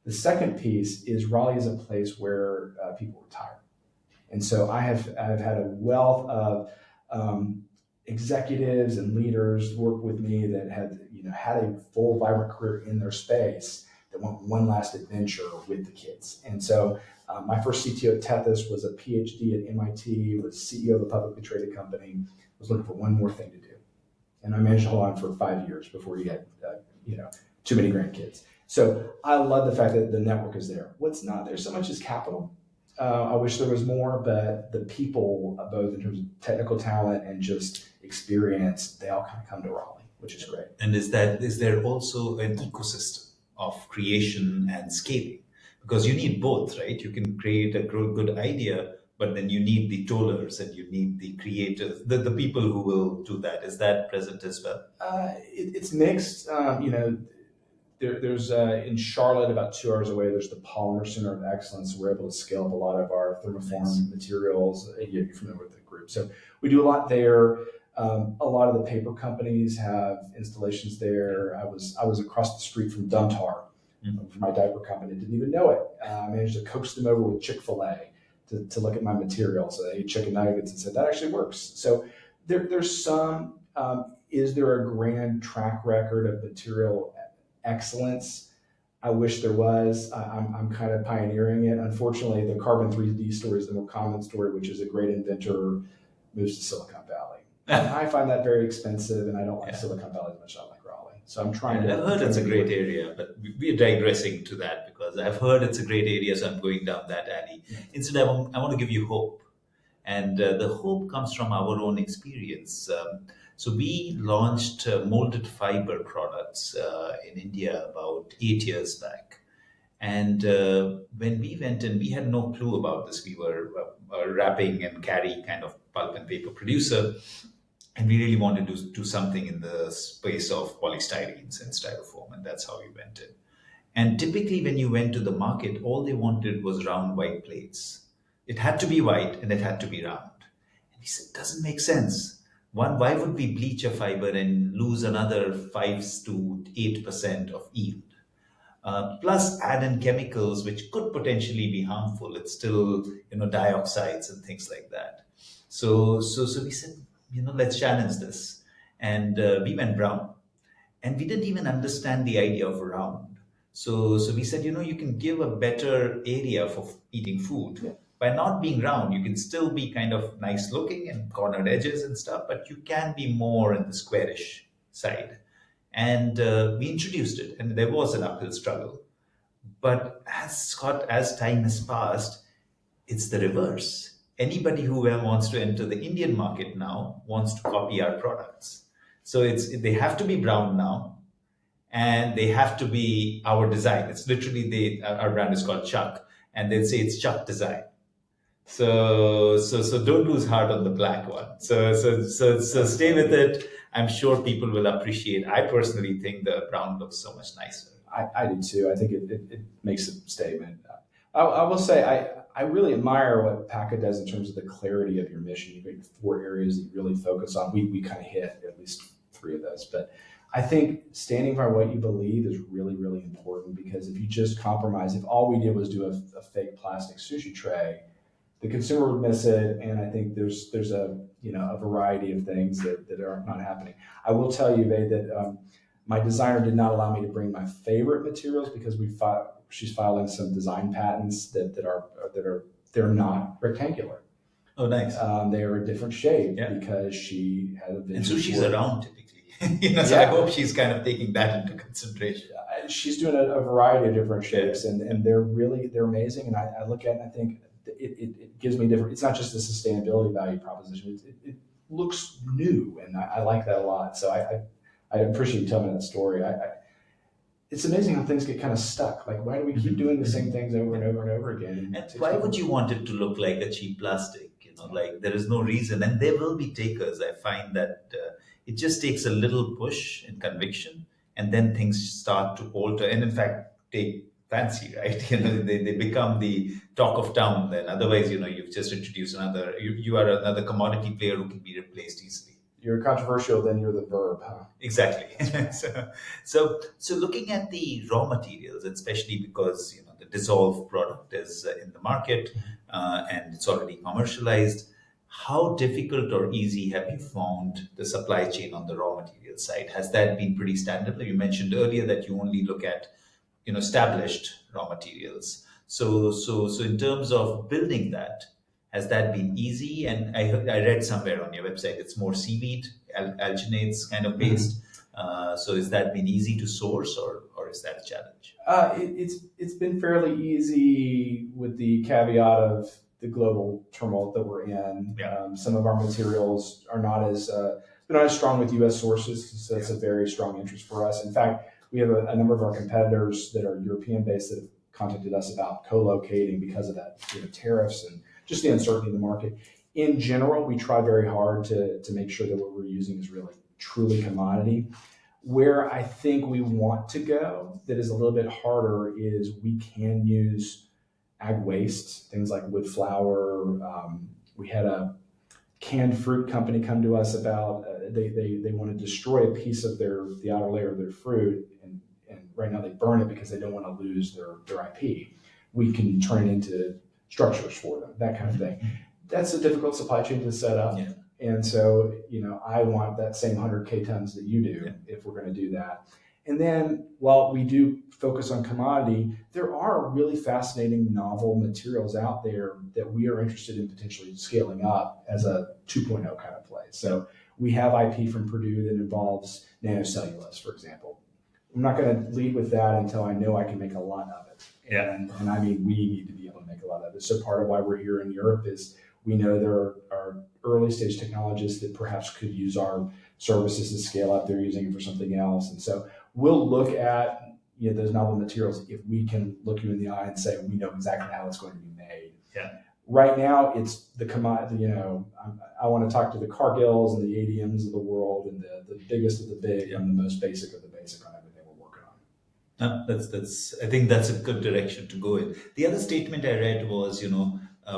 The second piece is Raleigh is a place where people retire. And so I've had a wealth of executives and leaders work with me that had a full, vibrant career in their space that want one last adventure with the kids. And so my first CTO at Tethys was a PhD at MIT, was CEO of a publicly traded company, was looking for one more thing to do. And I managed to hold on for 5 years before he had too many grandkids. So I love the fact that the network is there. What's not there so much is capital. I wish there was more, but the people, both in terms of technical talent and just experience, they all kind of come to Raleigh, which is great. And is there also an ecosystem of creation and scaling? Because you need both, right? You can create a good idea, but then you need the tollers and you need the creators, the people who will do that. Is that present as well? It's mixed. There's in Charlotte, about 2 hours away, there's the Polymer Center of Excellence. We're able to scale up a lot of our thermoform materials. You're familiar with the group. So we do a lot there. A lot of the paper companies have installations there. I was across the street from Duntar for my diaper company. Didn't even know it. I managed to coax them over with Chick-fil-A to look at my materials. So they ate chicken nuggets and said, that actually works. So there's some, is there a grand track record of material excellence? I wish there was. I'm kind of pioneering it. Unfortunately, the carbon 3D story is the more common story, which is a great inventor moves to Silicon Valley. I find that very expensive, and I don't like Silicon Valley as much as I like Raleigh. So I'm trying to. I've heard it's a great area, but we're digressing to that because I've heard it's a great area, so I'm going down that alley. Instead, I want to give you hope. And the hope comes from our own experience. So we launched molded fiber products in India about 8 years back. And when we went in, we had no clue about this. We were a wrapping and carry kind of pulp and paper producer. And we really wanted to do something in the space of polystyrenes and styrofoam. And that's how we went in. And typically when you went to the market, all they wanted was round white plates. It had to be white and it had to be round. And we said, it doesn't make sense. One, why would we bleach a fiber and lose another 5 to 8% of yield? Plus add in chemicals which could potentially be harmful. It's still, dioxides and things like that. So we said, let's challenge this. And we went brown. And we didn't even understand the idea of round. So we said, you can give a better area for eating food. Yeah. By not being round, you can still be kind of nice looking and cornered edges and stuff, but you can be more in the squarish side. And we introduced it, and there was an uphill struggle. But as time has passed, it's the reverse. Anybody who wants to enter the Indian market now wants to copy our products. So they have to be brown now, and they have to be our design. It's literally our brand is called Chuck, and they'll say it's Chuck design. So don't lose heart on the black one. So stay with it. I'm sure people will appreciate. I personally think the brown looks so much nicer. I do too. I think it makes a statement. I will say I really admire what PACA does in terms of the clarity of your mission. You've got 4 areas that you really focus on. We kind of hit at least 3 of those. But I think standing by what you believe is really, really important, because if you just compromise, if all we did was do a fake plastic sushi tray, the consumer would miss it. And I think there's a variety of things that are not happening. I will tell you, Ved, that my designer did not allow me to bring my favorite materials because she's filing some design patents they're not rectangular. Oh, nice. They are a different shape because she had a vision. And sushi's around typically. So I hope she's kind of taking that into consideration. She's doing a variety of different shapes, and they're amazing. And I look at it and I think it gives me different. It's not just a sustainability value proposition. It looks new, and I like that a lot. So I appreciate you telling me that story. It's amazing how things get kind of stuck. Like, why do we keep doing the same things over and over and over again? And why would you want it to look like a cheap plastic? Like there is no reason. And there will be takers. I find that it just takes a little push and conviction, and then things start to alter. And in fact, take fancy, right? They become the talk of town then. Otherwise, you've just introduced you are another commodity player who can be replaced easily. You're controversial, then you're the verb, huh? Exactly. so looking at the raw materials, especially because the dissolved product is in the market and it's already commercialized, how difficult or easy have you found the supply chain on the raw material side? Has that been pretty standard? You mentioned earlier that you only look at established raw materials. So in terms of building that, has that been easy? And I read somewhere on your website, it's more seaweed, alginates kind of based. So has that been easy to source, or is that a challenge? It's been fairly easy with the caveat of the global turmoil that we're in. Yeah. Some of our materials are not as strong with U.S. sources, so it's a very strong interest for us. In fact, we have a number of our competitors that are European based that have contacted us about co-locating because of that, tariffs and just the uncertainty in the market. In general, we try very hard to make sure that what we're using is really truly commodity. Where I think we want to go that is a little bit harder is we can use ag waste, things like wood flour. We had a canned fruit company come to us about they want to destroy a piece of the outer layer of their fruit, and right now they burn it because they don't want to lose their IP. We can turn it into structures for them, that kind of thing. That's a difficult supply chain to set up. Yeah. And so, I want that same 100K tons that you do if we're going to do that. And then while we do focus on commodity, there are really fascinating novel materials out there that we are interested in potentially scaling up as a 2.0 kind of play. So we have IP from Purdue that involves nanocellulose, for example. I'm not going to lead with that until I know I can make a lot of it. Yeah. And I mean, we need to be able to make a lot of it. So part of why we're here in Europe is we know there are early stage technologists that perhaps could use our services to scale up. They're using it for something else. And so we'll look at those novel materials if we can look you in the eye and say we know exactly how it's going to be made. Yeah. Right now, it's the commodity. I want to talk to the Cargills and the ADMs of the world and the biggest of the big and the most basic of the basic on everything we're working on. That's. I think that's a good direction to go in. The other statement I read was,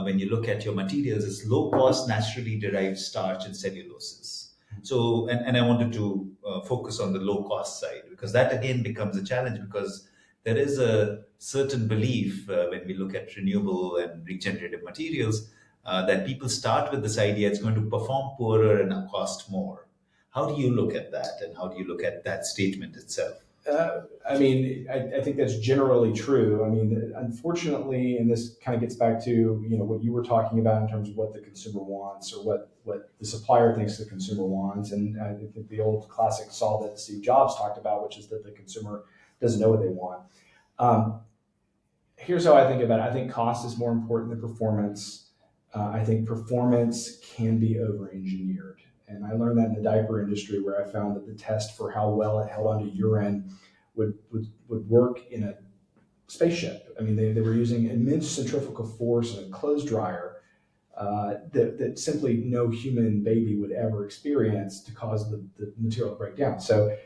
when you look at your materials, it's low cost, naturally derived starch and celluloses. So, and I wanted to focus on the low cost side, because that again becomes a challenge, because there is a certain belief when we look at renewable and regenerative materials that people start with this idea it's going to perform poorer and cost more. How do you look at that, and how do you look at that statement itself? I think that's generally true. Unfortunately, and this kind of gets back to what you were talking about in terms of what the consumer wants or what the supplier thinks the consumer wants. And I think the old classic saw that Steve Jobs talked about, which is that the consumer doesn't know what they want. Here's how I think about it. I think cost is more important than performance. I think performance can be over-engineered. And I learned that in the diaper industry, where I found that the test for how well it held onto urine would work in a spaceship. They were using immense centrifugal force in a clothes dryer that simply no human baby would ever experience to cause the material to break down. So,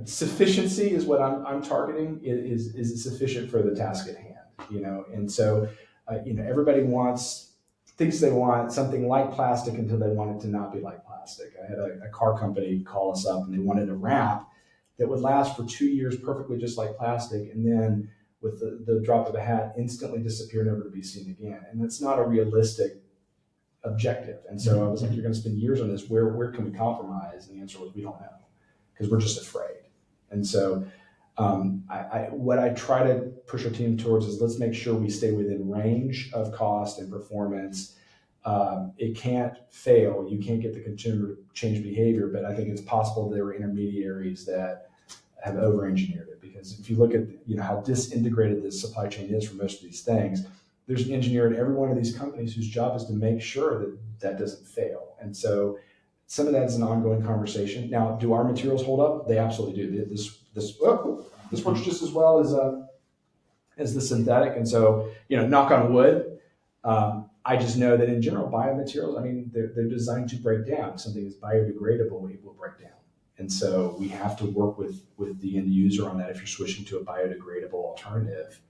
sufficiency is what I'm targeting. Is it sufficient for the task at hand? And so, everybody thinks they want something like plastic until they want it to not be like plastic. I had a car company call us up and they wanted a wrap that would last for 2 years perfectly just like plastic, and then with the drop of a hat instantly disappear, never to be seen again. And that's not a realistic objective. And so I was like, you're going to spend years on this. Where can we compromise? And the answer was, we don't know, because we're just afraid. And so what I try to push our team towards is, let's make sure we stay within range of cost and performance. It can't fail. You can't get the consumer to change behavior, but I think it's possible there are intermediaries that have over-engineered it. Because if you look at how disintegrated this supply chain is for most of these things, there's an engineer at every one of these companies whose job is to make sure that doesn't fail. And so some of that is an ongoing conversation. Now, do our materials hold up? They absolutely do. This works just as well as the synthetic. And so, knock on wood. I just know that in general, biomaterials, they're designed to break down. If something is biodegradable, it will break down. And so we have to work with the end user on that. If you're switching to a biodegradable alternative,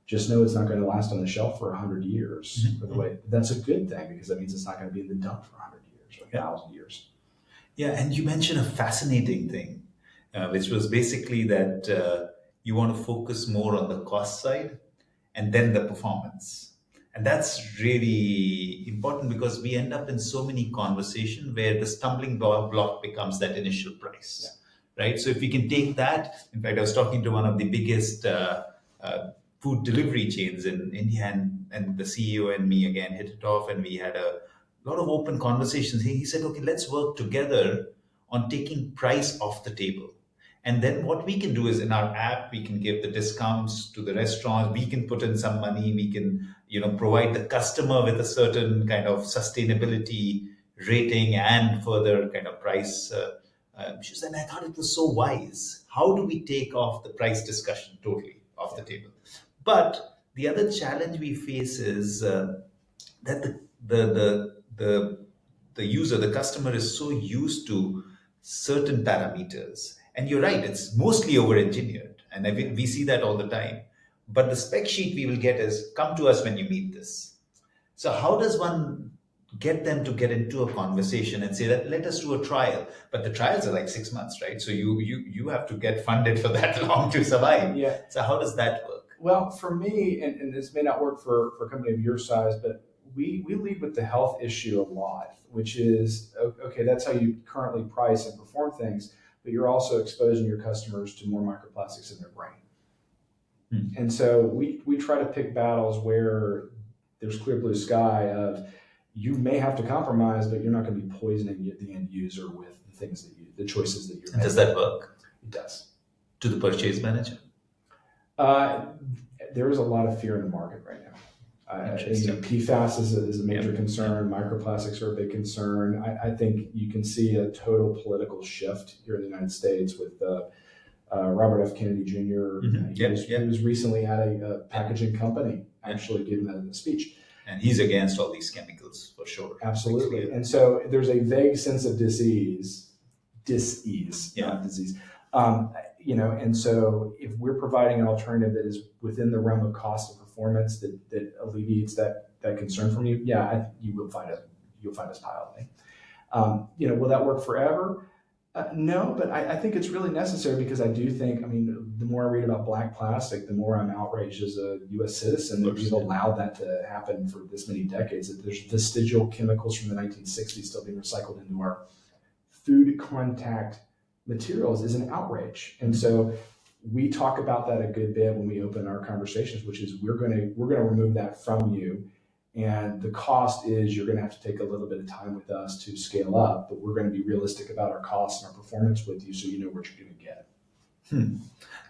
just know it's not going to last on the shelf for 100 years. By the way, that's a good thing, because that means it's not going to be in the dump for 100 years or 1,000 years. Yeah, and you mentioned a fascinating thing, which was basically that you want to focus more on the cost side and then the performance. And that's really important, because we end up in so many conversations where the stumbling block becomes that initial price, right? So if we can take that, in fact, I was talking to one of the biggest food delivery chains in India, and the CEO and me again hit it off, and we had a lot of open conversations. He said, okay, let's work together on taking price off the table. And then what we can do is, in our app, we can give the discounts to the restaurants. We can put in some money. We can, provide the customer with a certain kind of sustainability rating and further kind of price issues. And I thought it was so wise. How do we take off the price discussion totally off the table? But the other challenge we face is that the user, the customer, is so used to certain parameters. And you're right, it's mostly over engineered. And we see that all the time. But the spec sheet we will get is, come to us when you need this. So how does one get them to get into a conversation and say that let us do a trial? But the trials are like 6 months, right? So you have to get funded for that long to survive. Yeah. So how does that work? Well, for me, and this may not work for a company of your size, but we lead with the health issue a lot, which is, okay, that's how you currently price and perform things, but you're also exposing your customers to more microplastics in their brain. And so we try to pick battles where there's clear blue sky of, you may have to compromise, but you're not going to be poisoning the end user with the things that the choices that you're making. Does that work? It does. To the purchase manager? There is a lot of fear in the market right now. PFAS is a major concern. Microplastics are a big concern. I think you can see a total political shift here in the United States with Robert F. Kennedy Jr. He was recently at a packaging company actually giving a speech. And he's against all these chemicals for sure. Absolutely. And so there's a vague sense of dis-ease, not disease. And so if we're providing an alternative that is within the realm of cost and performance that alleviates that concern from you, you'll find us piloting. Will that work forever? No, but I think it's really necessary, because I do think, the more I read about black plastic, the more I'm outraged as a U.S. citizen that we've allowed that to happen for this many decades, that there's vestigial chemicals from the 1960s still being recycled into our food contact materials is an outrage. And so we talk about that a good bit when we open our conversations, which is we're going to remove that from you. And the cost is you're going to have to take a little bit of time with us to scale up, but we're going to be realistic about our costs and our performance with you, so you know what you're going to get.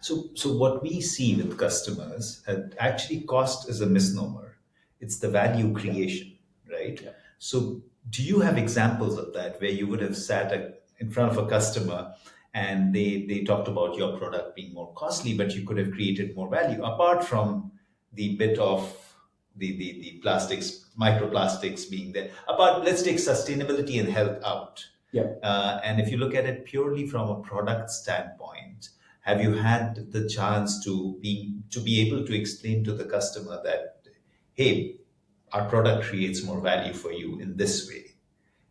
So what we see with customers, actually cost is a misnomer. It's the value creation, right? Yeah. So do you have examples of that where you would have sat in front of a customer and they talked about your product being more costly, but you could have created more value apart from the bit of the plastics, microplastics being there. Let's take sustainability and health out. Yeah. And if you look at it purely from a product standpoint, have you had the chance to be able to explain to the customer that, hey, our product creates more value for you in this way?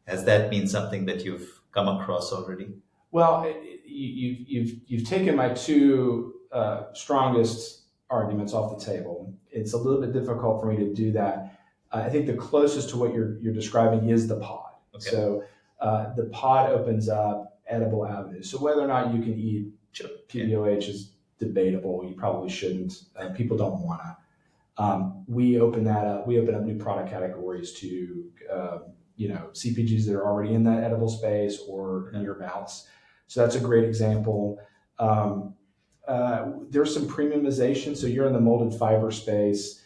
Has that been something that you've come across already? Well, you've taken my two strongest arguments off the table. It's a little bit difficult for me to do that. I think the closest to what you're describing is the pod. Okay. So the pod opens up edible avenues. So whether or not you can eat PBOH is debatable. You probably shouldn't. People don't want to. We open that up. We open up new product categories to CPGs that are already in that edible space or nearabouts. So that's a great example. There's some premiumization. So you're in the molded fiber space,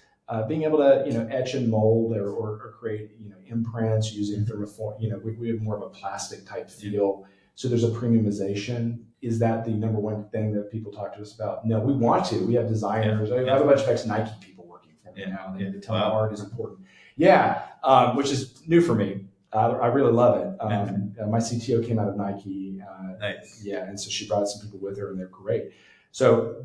being able to etch and mold or create imprints using thermoform. We have more of a plastic type feel. So there's a premiumization. Is that the number one thing that people talk to us about? No, we want to. We have designers. I have a bunch of ex-Nike people working for me now. They tell me art is important. Yeah, which is new for me. I really love it. My CTO came out of Nike. Nice. Yeah, and so she brought some people with her, and they're great. So,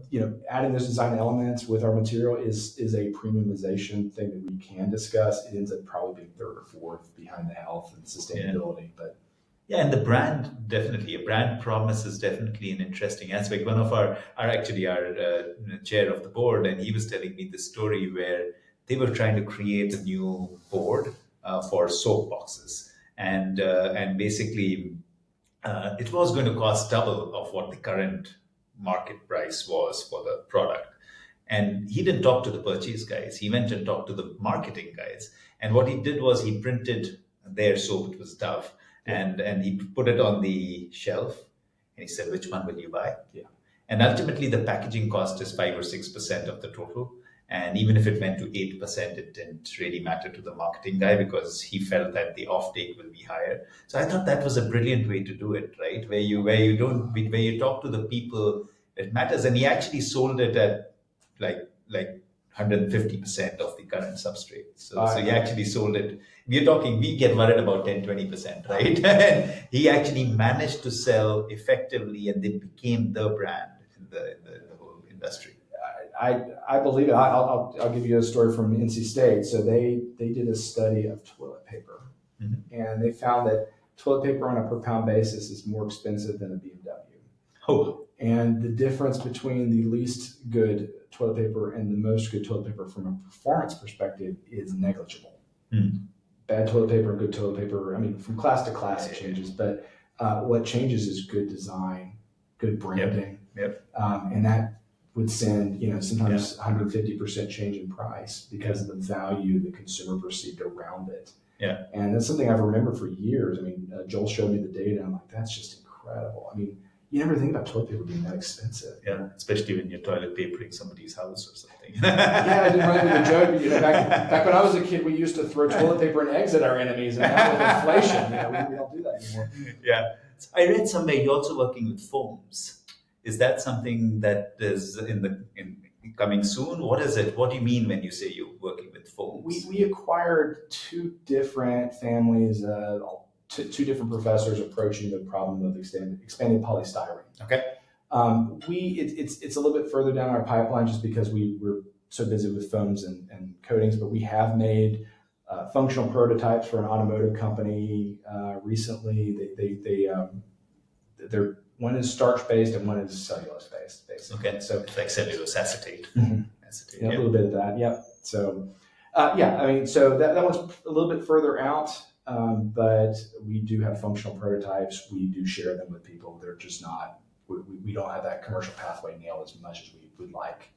adding those design elements with our material is a premiumization thing that we can discuss. It ends up probably being third or fourth behind the health and sustainability. And the brand, definitely. A brand promise is definitely an interesting aspect. One of our chair of the board, and he was telling me the story where they were trying to create a new board for soap boxes. And basically, it was going to cost double of what the current market price was for the product. And he didn't talk to the purchase guys. He went and talked to the marketing guys. And what he did was he printed their soap, it was Dove, and he put it on the shelf. And he said, which one will you buy? Yeah. And ultimately, the packaging cost is 5 or 6% of the total. And even if it went to 8%, it didn't really matter to the marketing guy because he felt that the offtake will be higher. So I thought that was a brilliant way to do it, right? Where you talk to the people, it matters. And he actually sold it at like 150% of the current substrate. So he actually sold it. We get worried about 10-20%, right? And he actually managed to sell effectively, and they became the brand in the whole industry. I believe it. I'll give you a story from NC State. So they did a study of toilet paper, and they found that toilet paper on a per pound basis is more expensive than a BMW. Oh. And the difference between the least good toilet paper and the most good toilet paper from a performance perspective is negligible. Bad toilet paper and good toilet paper, I mean, from class to class it changes, but what changes is good design, good branding. And that would send, sometimes 150% change in price because of the value the consumer perceived around it. And that's something I've remembered for years. I mean, Joel showed me the data. I'm like, that's just incredible. I mean, you never think about toilet paper being that expensive. Yeah, especially when you're toilet papering somebody's house or something. Yeah, I didn't run with the joke. But, back when I was a kid, we used to throw toilet paper and eggs at our enemies, and now with inflation, we don't do that anymore. Yeah, I read somewhere you're also working with foams. Is that something that is in coming soon? What is it? What do you mean when you say you're working with foams? We acquired two different families. Two different professors approaching the problem of expanding polystyrene. Okay. It's a little bit further down our pipeline just because we're so busy with foams and coatings, but we have made functional prototypes for an automotive company recently. They're one is starch based and one is cellulose based, basically. Okay, so it's like cellulose acetate. Acetate, yeah, a little bit of that. Yep. So so that one's a little bit further out. But we do have functional prototypes. We do share them with people. They're just not, we don't have that commercial pathway nailed as much as we would like.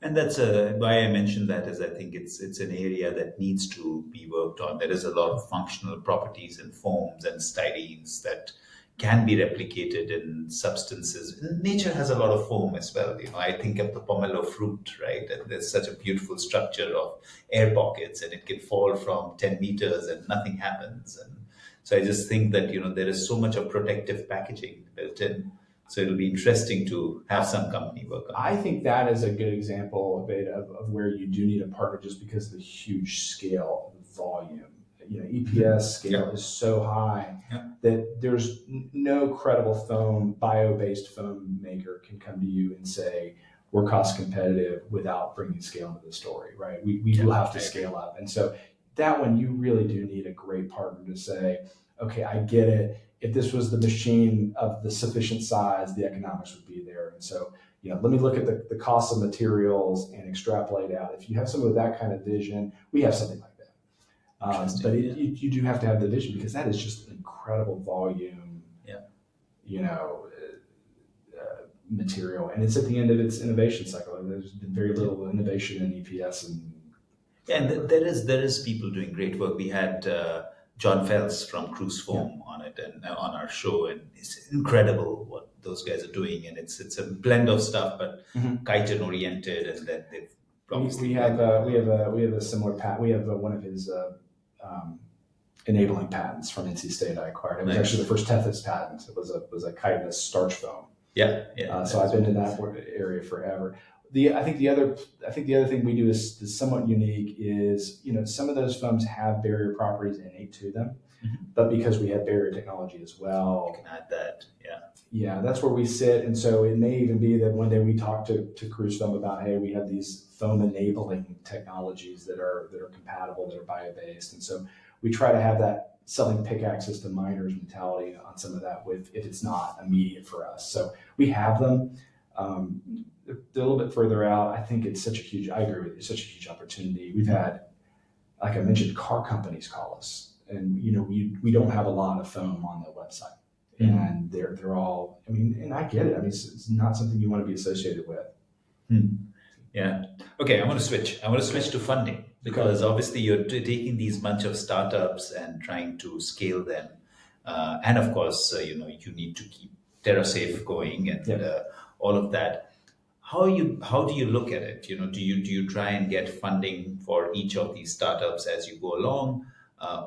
And that's why I mentioned that is I think it's an area that needs to be worked on. There is a lot of functional properties in foams and styrenes that can be replicated in substances. Nature has a lot of foam as well. I think of the pomelo fruit, right? And there's such a beautiful structure of air pockets, and it can fall from 10 meters and nothing happens. And so I just think that, there is so much of protective packaging built in. So it'll be interesting to have some company work on it. I think that is a good example of where you do need a partner just because of the huge scale, volume. EPS scale is so high that there's no credible bio-based foam maker can come to you and say, we're cost competitive without bringing scale into the story, right? We will have to scale up. And so that one, you really do need a great partner to say, okay, I get it. If this was the machine of the sufficient size, the economics would be there. And so, let me look at the cost of materials and extrapolate out. If you have someone with that kind of vision, we have something like that. But you do have to have the vision because that is just an incredible volume, material, and it's at the end of its innovation cycle. There's been very little innovation in EPS, and there is people doing great work. We had John Fels from Cruise Foam on it and on our show, and it's incredible what those guys are doing. And it's a blend of stuff, but chitin oriented, and then they've. We have a similar patent. We have one of his enabling patents from NC State I acquired. It was actually the first Tethys patent. It was a chitinous starch foam. So I've been in that area forever. I think the other thing we do is somewhat unique. Is some of those foams have barrier properties innate to them, but because we have barrier technology as well, you can add that. Yeah, that's where we sit. And so it may even be that one day we talk to Cruise Foam about, hey, we have these foam enabling technologies that are compatible, that are bio-based. And so we try to have that selling pickaxes to miners mentality on some of that if it's not immediate for us. So we have them. They're a little bit further out. I think it's I agree with you, such a huge opportunity. We've had, like I mentioned, car companies call us, and we don't have a lot of foam on the website. And they're all, and I get it. It's not something you want to be associated with. Yeah. Okay, I want to switch to funding because obviously you're taking these bunch of startups and trying to scale them. And of course, you need to keep TerraSafe going and all of that. How do you look at it? Do you try and get funding for each of these startups as you go along,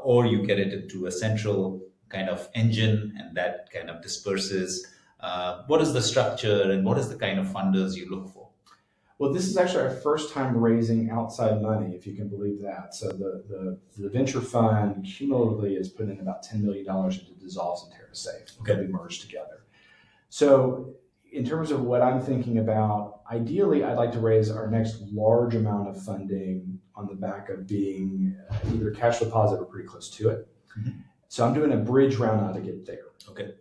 or you get it into a central kind of engine and that kind of disperses? What is the structure and what is the kind of funders you look for? Well, this is actually our first time raising outside money, if you can believe that. So the venture fund cumulatively has put in about $10 million into Dissolves and TerraSafe. Okay. That we merged together. So in terms of what I'm thinking about, ideally, I'd like to raise our next large amount of funding on the back of being either cash flow positive or pretty close to it. Mm-hmm. So I'm doing a bridge round now to get there. Okay.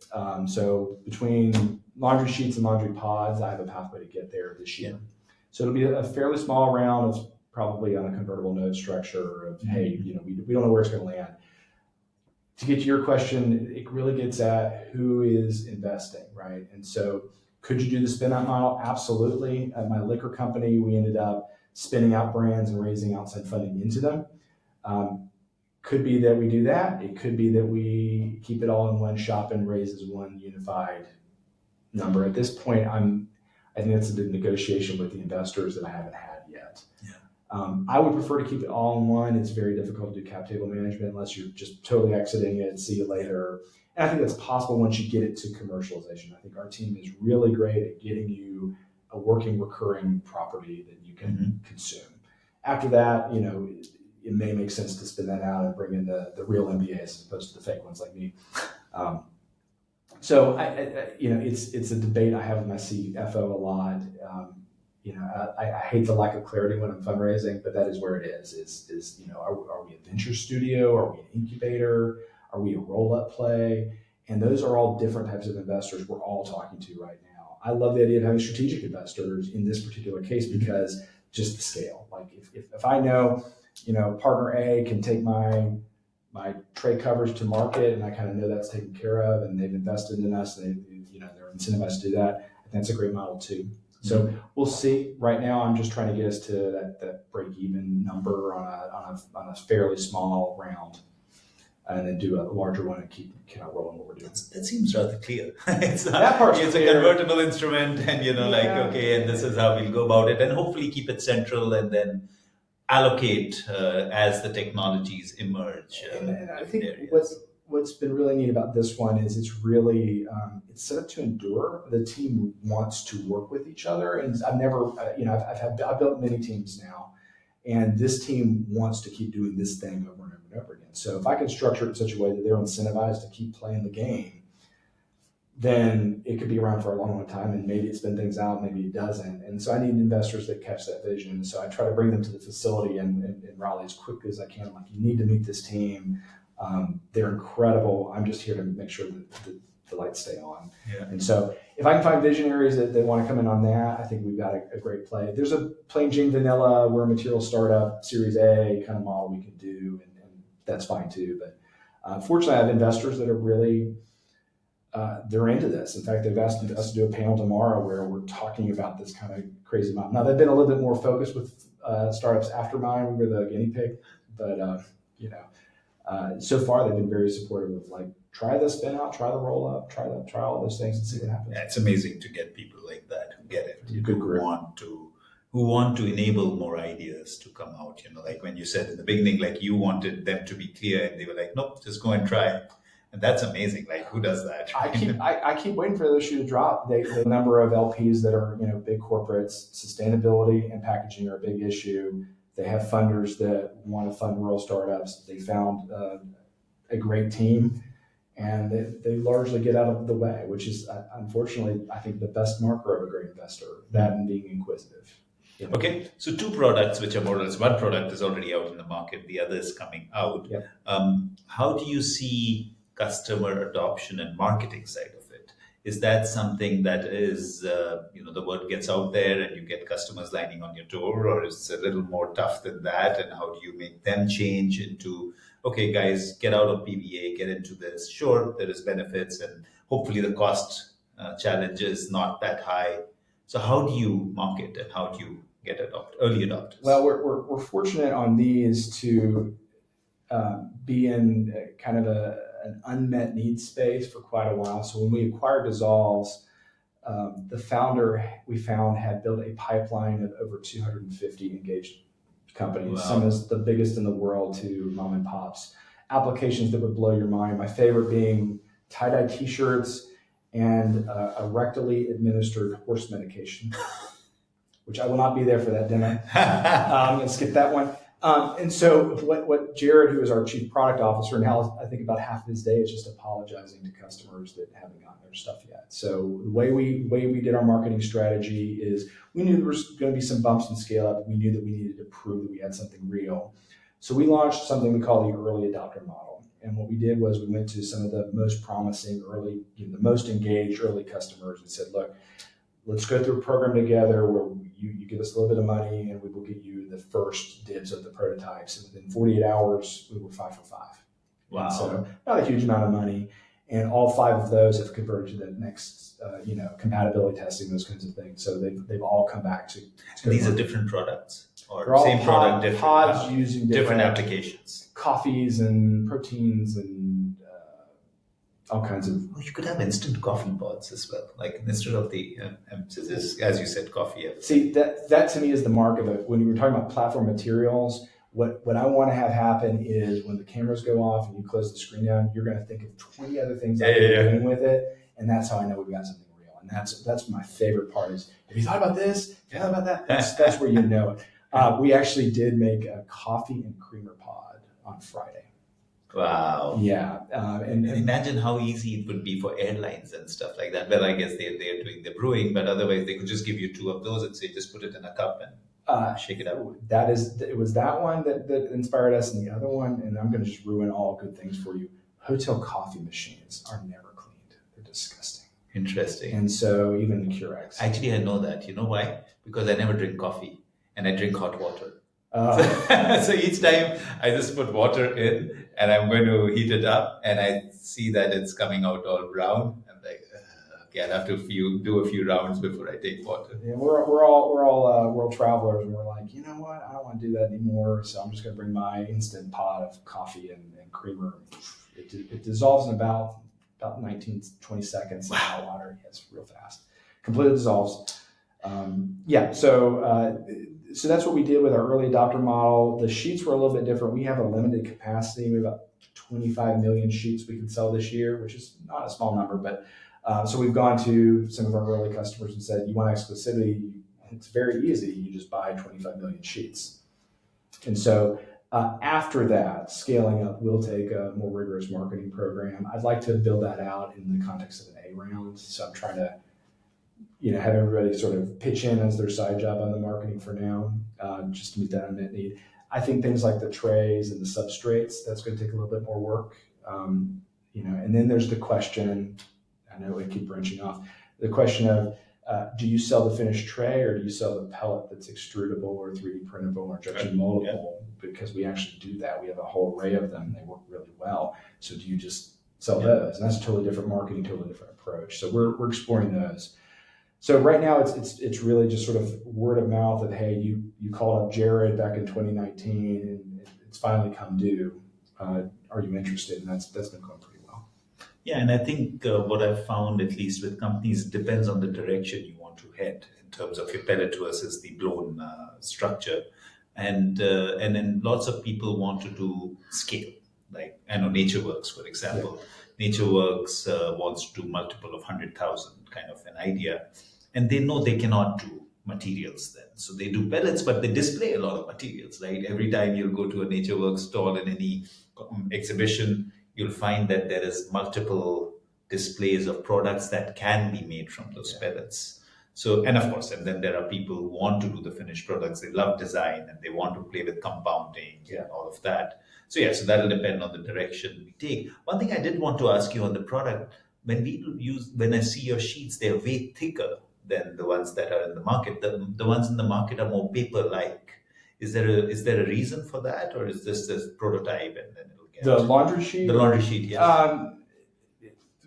So between laundry sheets and laundry pods, I have a pathway to get there this year. So it'll be a fairly small round. It's probably on a convertible note structure of, hey, we don't know where it's going to land. To get to your question, it really gets at who is investing, right? And so could you do the spin out model? Absolutely. At my liquor company, we ended up spinning out brands and raising outside funding into them. Could be that we do that. It could be that we keep it all in one shop and raise as one unified number. At this point, I think that's a big negotiation with the investors that I haven't had yet. Yeah. I would prefer to keep it all in one. It's very difficult to do cap table management unless you're just totally exiting it, see you later. And I think that's possible once you get it to commercialization. I think our team is really great at getting you a working, recurring property that you can consume. After that, it may make sense to spin that out and bring in the real MBAs as opposed to the fake ones like me. So it's a debate I have with my CFO a lot. I hate the lack of clarity when I'm fundraising, but that is where it is. Are we a venture studio? Are we an incubator? Are we a roll-up play? And those are all different types of investors we're all talking to right now. I love the idea of having strategic investors in this particular case because just the scale. Like if I know, partner A can take my tray coverage to market, and I kind of know that's taken care of, and they've invested in us, and they're incentivized to do that. I think that's a great model too. So we'll see. Right now, I'm just trying to get us to that break-even number on a fairly small round, and then do a larger one and keep kind of rolling what we're doing. That seems rather clear. It's a convertible instrument, and and this is how we'll go about it, and hopefully keep it central, and then allocate as the technologies emerge. And I think what's been really neat about this one is it's really it's set up to endure. The team wants to work with each other, and I've built many teams now, and this team wants to keep doing this thing over and over and over again. So if I can structure it in such a way that they're incentivized to keep playing the game, then it could be around for a long, long time, and maybe it spin things out, maybe it doesn't. And so I need investors that catch that vision. So I try to bring them to the facility in Raleigh as quickly as I can. I'm like, you need to meet this team. They're incredible. I'm just here to make sure that the lights stay on. Yeah. And so if I can find visionaries that want to come in on that, I think we've got a great play. There's a plain Jane vanilla, we're a material startup, Series A kind of model we could do, and that's fine too. But fortunately, I have investors that are really they're into this. In fact, they've asked us to do a panel tomorrow where we're talking about this kind of crazy model. Now, they've been a little bit more focused with startups after mine. We were the guinea pig, but so far they've been very supportive of like, try the spin out, try the roll up, try all those things and see what happens. Yeah, it's amazing to get people like that who get it, who want to enable more ideas to come out. Like when you said in the beginning, like you wanted them to be clear, and they were like, nope, just go and try. And that's amazing. Like, who does that? I keep waiting for the shoe to drop. The number of LPs that are big corporates, sustainability and packaging are a big issue. They have funders that want to fund rural startups. They found a great team, and they largely get out of the way, which is unfortunately, I think, the best marker of a great investor. That and being inquisitive. Okay, so two products, which are more or less one product is already out in the market, the other is coming out. Yep. How do you see customer adoption and marketing side of it? Is that something that is, the word gets out there and you get customers lining on your door, or is it a little more tough than that? And how do you make them change into, okay, guys, get out of PVA, get into this. Sure, there is benefits, and hopefully the cost challenge is not that high. So how do you market, and how do you get early adopters? Well, we're fortunate on these to be in kind of an unmet need space for quite a while. So when we acquired Dissolves, the founder we found had built a pipeline of over 250 engaged companies. Wow. Some is the biggest in the world to mom and pops. Applications that would blow your mind. My favorite being tie-dye t-shirts and a rectally administered horse medication. which I will not be there for that demo. I'm going to skip that one. And so what Jared, who is our chief product officer, now I think about half of his day is just apologizing to customers that haven't gotten their stuff yet. So the way we did our marketing strategy is we knew there was going to be some bumps and scale up. We knew that we needed to prove that we had something real. So we launched something we call the early adopter model. And what we did was we went to some of the most promising early, the most engaged early customers and said, look, let's go through a program together where you give us a little bit of money and we will get you the first dibs of the prototypes. And within 48 hours, we were 5 for 5. Wow. And so not a huge amount of money. And all 5 of those have converted to the next, compatibility testing, those kinds of things. So they've all come back to these are different products or they're all same product, different pods using different applications. Coffees and proteins and all kinds of. You could have instant coffee pods as well, like instead of the emphasis, as you said, coffee. See, that to me is the mark of it. When you were talking about platform materials, what I want to have happen is when the cameras go off and you close the screen down, you're going to think of 20 other things that you're doing with it, and that's how I know we've got something real. And that's my favorite part is, have you thought about this? Have you thought about that? That's where you know it. We actually did make a coffee and creamer pod on Friday. Wow. Yeah. And imagine how easy it would be for airlines and stuff like that. Well, I guess they're doing the brewing, but otherwise they could just give you 2 of those and say, just put it in a cup and shake it up. It was that one that inspired us, and the other one, and I'm going to just ruin all good things for you. Hotel coffee machines are never cleaned. They're disgusting. Interesting. And so even the Keurig. Actually, I know that. You know why? Because I never drink coffee and I drink hot water. So each time I just put water in and I'm going to heat it up and I see that it's coming out all brown. I'm like, okay, I'll have to do a few rounds before I take water. Yeah, we're all world travelers, and we're like, you know what? I don't want to do that anymore. So I'm just going to bring my instant pot of coffee and creamer. It dissolves in about 19, 20 seconds in hot water. Yeah, it's real fast. Completely dissolves. So that's what we did with our early adopter model. The sheets were a little bit different. We have a limited capacity. We have about 25 million sheets we can sell this year, which is not a small number. But so we've gone to some of our early customers and said, you want exclusivity? It's very easy. You just buy 25 million sheets. And so after that, scaling up will take a more rigorous marketing program. I'd like to build that out in the context of an A round. So I'm trying to have everybody sort of pitch in as their side job on the marketing for now, just to meet that unmet need. I think things like the trays and the substrates, that's going to take a little bit more work. And then there's the question, I know we keep branching off, the question of, do you sell the finished tray or do you sell the pellet that's extrudable or 3D printable or injection moldable? Because we actually do that. We have a whole array of them. They work really well. So do you just sell those? And that's a totally different marketing, totally different approach. So we're exploring those. So right now it's really just sort of word of mouth of, hey, you called up Jared back in 2019 and it's finally come due. Are you interested? And that's been going pretty well. Yeah, and I think what I've found, at least with companies, depends on the direction you want to head in terms of your pellet versus the blown structure. And then lots of people want to do scale. Like, I know NatureWorks, for example. Yeah. NatureWorks wants to do multiple of 100,000 kind of an idea. And they know they cannot do materials then. So they do pellets, but they display a lot of materials, right? Every time you'll go to a NatureWorks stall in any exhibition, you'll find that there is multiple displays of products that can be made from those pellets. So, and of course, and then there are people who want to do the finished products. They love design and they want to play with compounding and all of that. So so that'll depend on the direction we take. One thing I did want to ask you on the product, when I see your sheets, they're way thicker than the ones that are in the market. The ones in the market are more paper-like. Is there a reason for that, or is this prototype and then it'll get the laundry sheet? The laundry sheet, yes.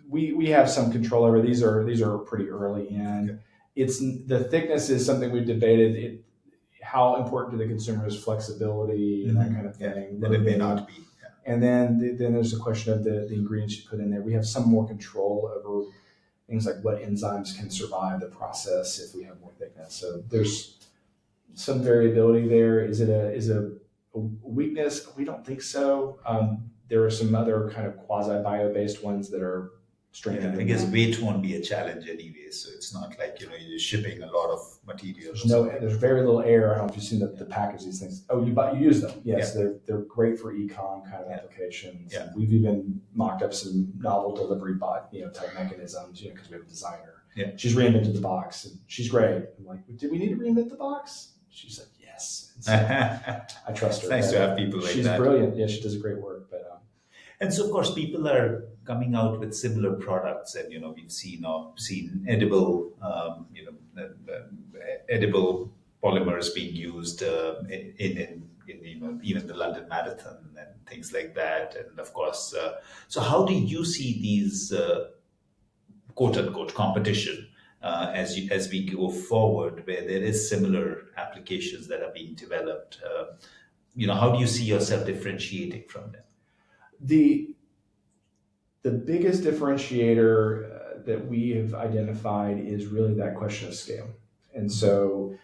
We have some control over these. Are pretty early in. Okay. It's the thickness is something we've debated. How important to the consumer is flexibility and that kind of thing. That it may not be. Yeah. And then there's a question of the ingredients you put in there. We have some more control over things like what enzymes can survive the process if we have more thickness. So there's some variability there. Is it a weakness? We don't think so. There are some other kind of quasi-bio-based ones that are stranded. I guess weight won't be a challenge anyway, so it's not like you're shipping a lot of material. There's very little air. I don't know if you've seen the package these things. Oh, you use them? Yes, they're great for e-com kind of applications. Yeah. We've even mocked up some novel delivery type mechanisms, because we have a designer. Yeah. She's reinvented the box, and she's great. I'm like, did we need to reinvent the box? She said yes. So I trust her. It's nice to have people like she's that. She's brilliant. Yeah, she does great work. But and so, of course, people are coming out with similar products, and we've seen edible, edible polymers being used in even the London Marathon and things like that. And of course, so how do you see these quote unquote competition as we go forward, where there is similar applications that are being developed? How do you see yourself differentiating from them? The biggest differentiator that we have identified is really that question of scale. And so,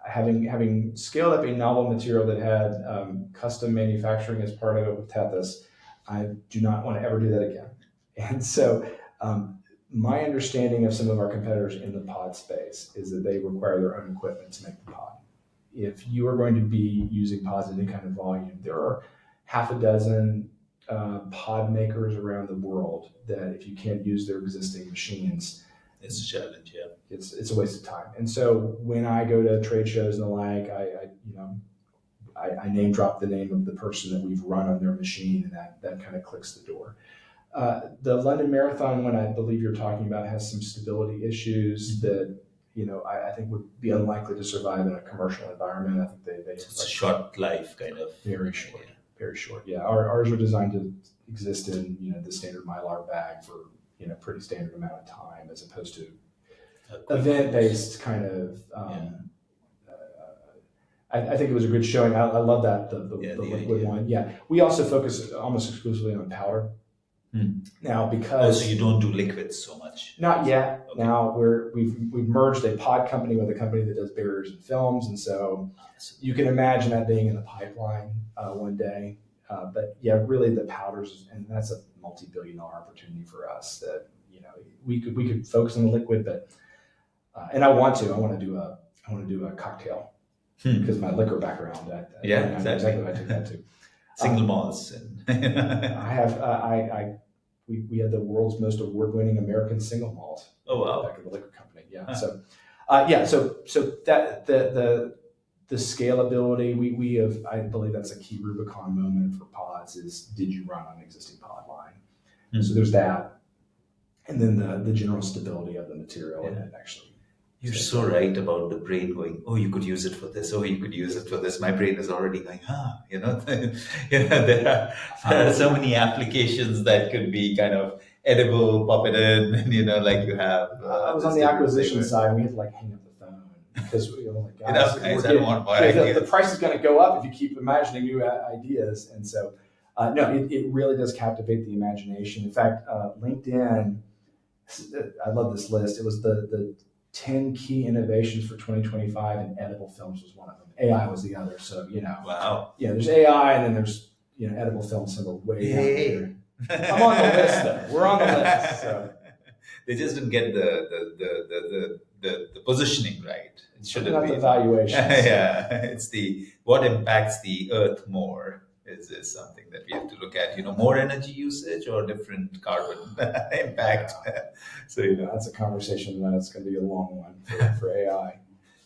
having scaled up a novel material that had custom manufacturing as part of it with Tethys, I do not want to ever do that again. And so, my understanding of some of our competitors in the pod space is that they require their own equipment to make the pod. If you are going to be using pods in any kind of volume, there are half a dozen pod makers around the world that if you can't use their existing machines, it's a challenge. Yeah, it's a waste of time. And so when I go to trade shows and the like, I name drop the name of the person that we've run on their machine, and that kind of clicks the door. The London Marathon one I believe you're talking about has some stability issues that I think would be unlikely to survive in a commercial environment. I think it's a short life kind of. Very short. Yeah. Very short. Yeah, ours are designed to exist in the standard Mylar bag for pretty standard amount of time, as opposed to event-based kind of. I think it was a good showing. I love that the liquid one. Yeah, we also focus almost exclusively on powder. Now, because so you don't do liquids so much. Not yet. Okay. Now we've merged a pod company with a company that does barriers and films, and so you can imagine that being in the pipeline one day. But yeah, really the powders, and that's a multi-billion-dollar opportunity for us. That we could focus on the liquid, but and I want to do a cocktail because my liquor background. Exactly what I took that to. Single malts. We had the world's most award-winning American single malt. Oh wow! Back at the liquor company. Yeah. Huh. So that the scalability we have, I believe that's a key Rubicon moment for pods is, did you run on an existing pod line? Mm-hmm. So there's that, and then the general stability of the material and actually. You're so right about the brain going, oh, you could use it for this. Oh, you could use it for this. My brain is already going, there are so many applications that could be kind of edible, pop it in, and like you have. I was on the acquisition side, and we had to hang up the phone because guys, I don't want to buy ideas. The price is going to go up if you keep imagining new ideas, and so it really does captivate the imagination. In fact, LinkedIn, I love this list. It was the 10 key innovations for 2025, and edible films was one of them. AI was the other. So, wow. Yeah, there's AI, and then there's, edible films that are way down there. I'm on the list, though. We're on the list. So. They just didn't get the positioning right. It shouldn't be. Not the valuation. Yeah, it's what impacts the earth more is something that we have to look at. More energy usage or different carbon impact. So that's a conversation that's going to be a long one for AI.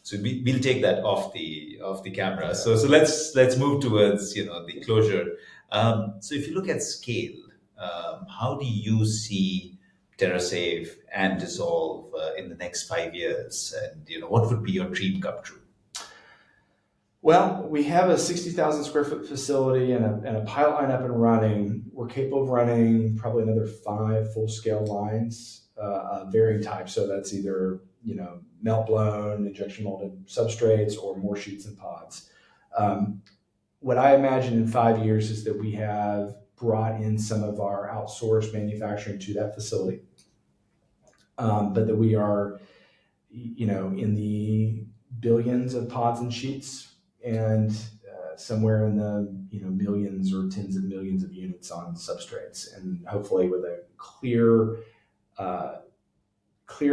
So we'll take that off the camera. So let's move towards the closure. So if you look at scale, how do you see TerraSafe and Dissolve in the next 5 years? And what would be your dream come true? Well, we have a 60,000 square foot facility and a pilot line up and running. We're capable of running probably another 5 full scale lines, varying types. So that's either melt blown, injection molded substrates, or more sheets and pods. What I imagine in 5 years is that we have brought in some of our outsourced manufacturing to that facility, but that we are, in the billions of pods and sheets. And somewhere in the millions or tens of millions of units on substrates, and hopefully with a clear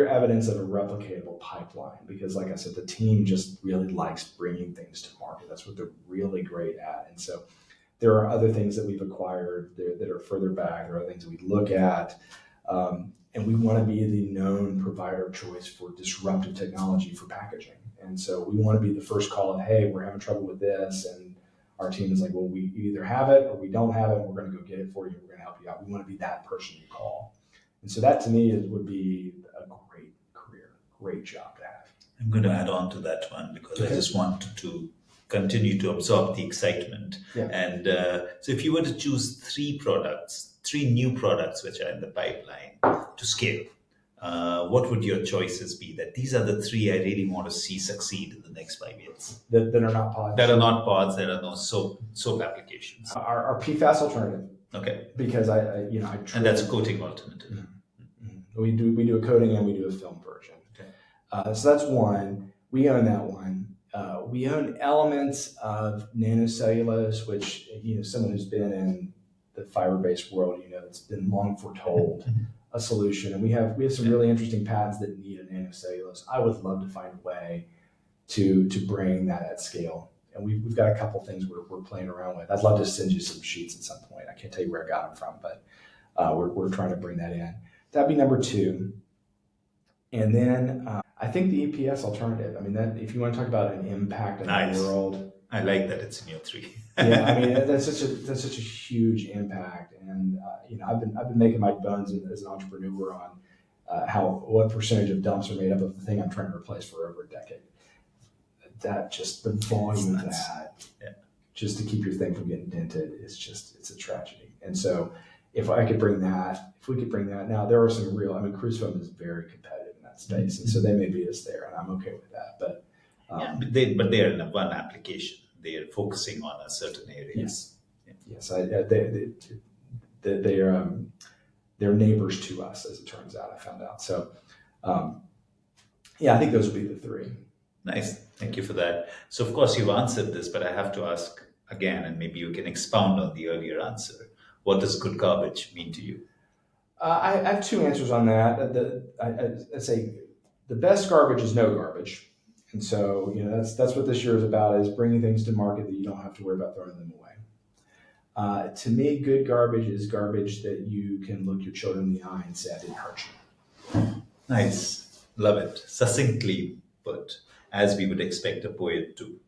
evidence of a replicatable pipeline. Because like I said, the team just really likes bringing things to market. That's what they're really great at. And so there are other things that we've acquired that are further back. There are things that we look at. And we want to be the known provider of choice for disruptive technology for packaging. And so we want to be the first call of, hey, we're having trouble with this. And our team is like, well, we either have it or we don't have it. And we're going to go get it for you. We're going to help you out. We want to be that person you call. And so that to me would be a great career, great job to have. I'm going to add on to that one because I just wanted to continue to absorb the excitement. Yeah. And so if you were to choose three new products which are in the pipeline to scale, what would your choices be? That these are the three I really want to see succeed in the next 5 years. That are not pods. That are not pods, that are no soap applications. Our PFAS alternative. Okay. Because and that's a coating alternative. Mm-hmm. We do a coating and we do a film version. Okay. So that's one. We own that one. We own elements of nanocellulose, which someone who's been in the fiber-based world, it's been long foretold a solution. And we have some really interesting patents that need a nanocellulose. I would love to find a way to bring that at scale. And we've got a couple things we're playing around with. I'd love to send you some sheets at some point. I can't tell you where I got them from, but we're trying to bring that in. That'd be number two. And then I think the EPS alternative. I mean, that if you want to talk about an impact in the world, I like that it's in your three. Yeah, I mean that's such a huge impact, and I've been making my bones as an entrepreneur on what percentage of dumps are made up of the thing I'm trying to replace for over a decade. That just the volume of that, just to keep your thing from getting dented, it's a tragedy. And so if we could bring that, now there are some cruise foam is very competitive in that space, and so they may beat us there, and I'm okay with that. But they're in one application. They are focusing on a certain area. Yes. They're neighbors to us, as it turns out. I found out. So, I think those would be the three. Nice. Thank you for that. So, of course, you've answered this, but I have to ask again, and maybe you can expound on the earlier answer. What does good garbage mean to you? I have two answers on that. I'd say the best garbage is no garbage. And so, that's what this year is about, is bringing things to market that you don't have to worry about throwing them away. To me, good garbage is garbage that you can look your children in the eye and say, I didn't hurt you. Nice. Love it. Succinctly put, as we would expect a poet to.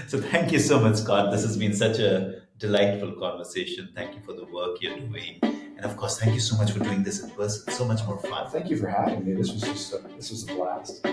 So thank you so much, Scott. This has been such a delightful conversation. Thank you for the work you're doing. And of course, thank you so much for doing this in person. So much more fun. Thank you for having me. This was a blast.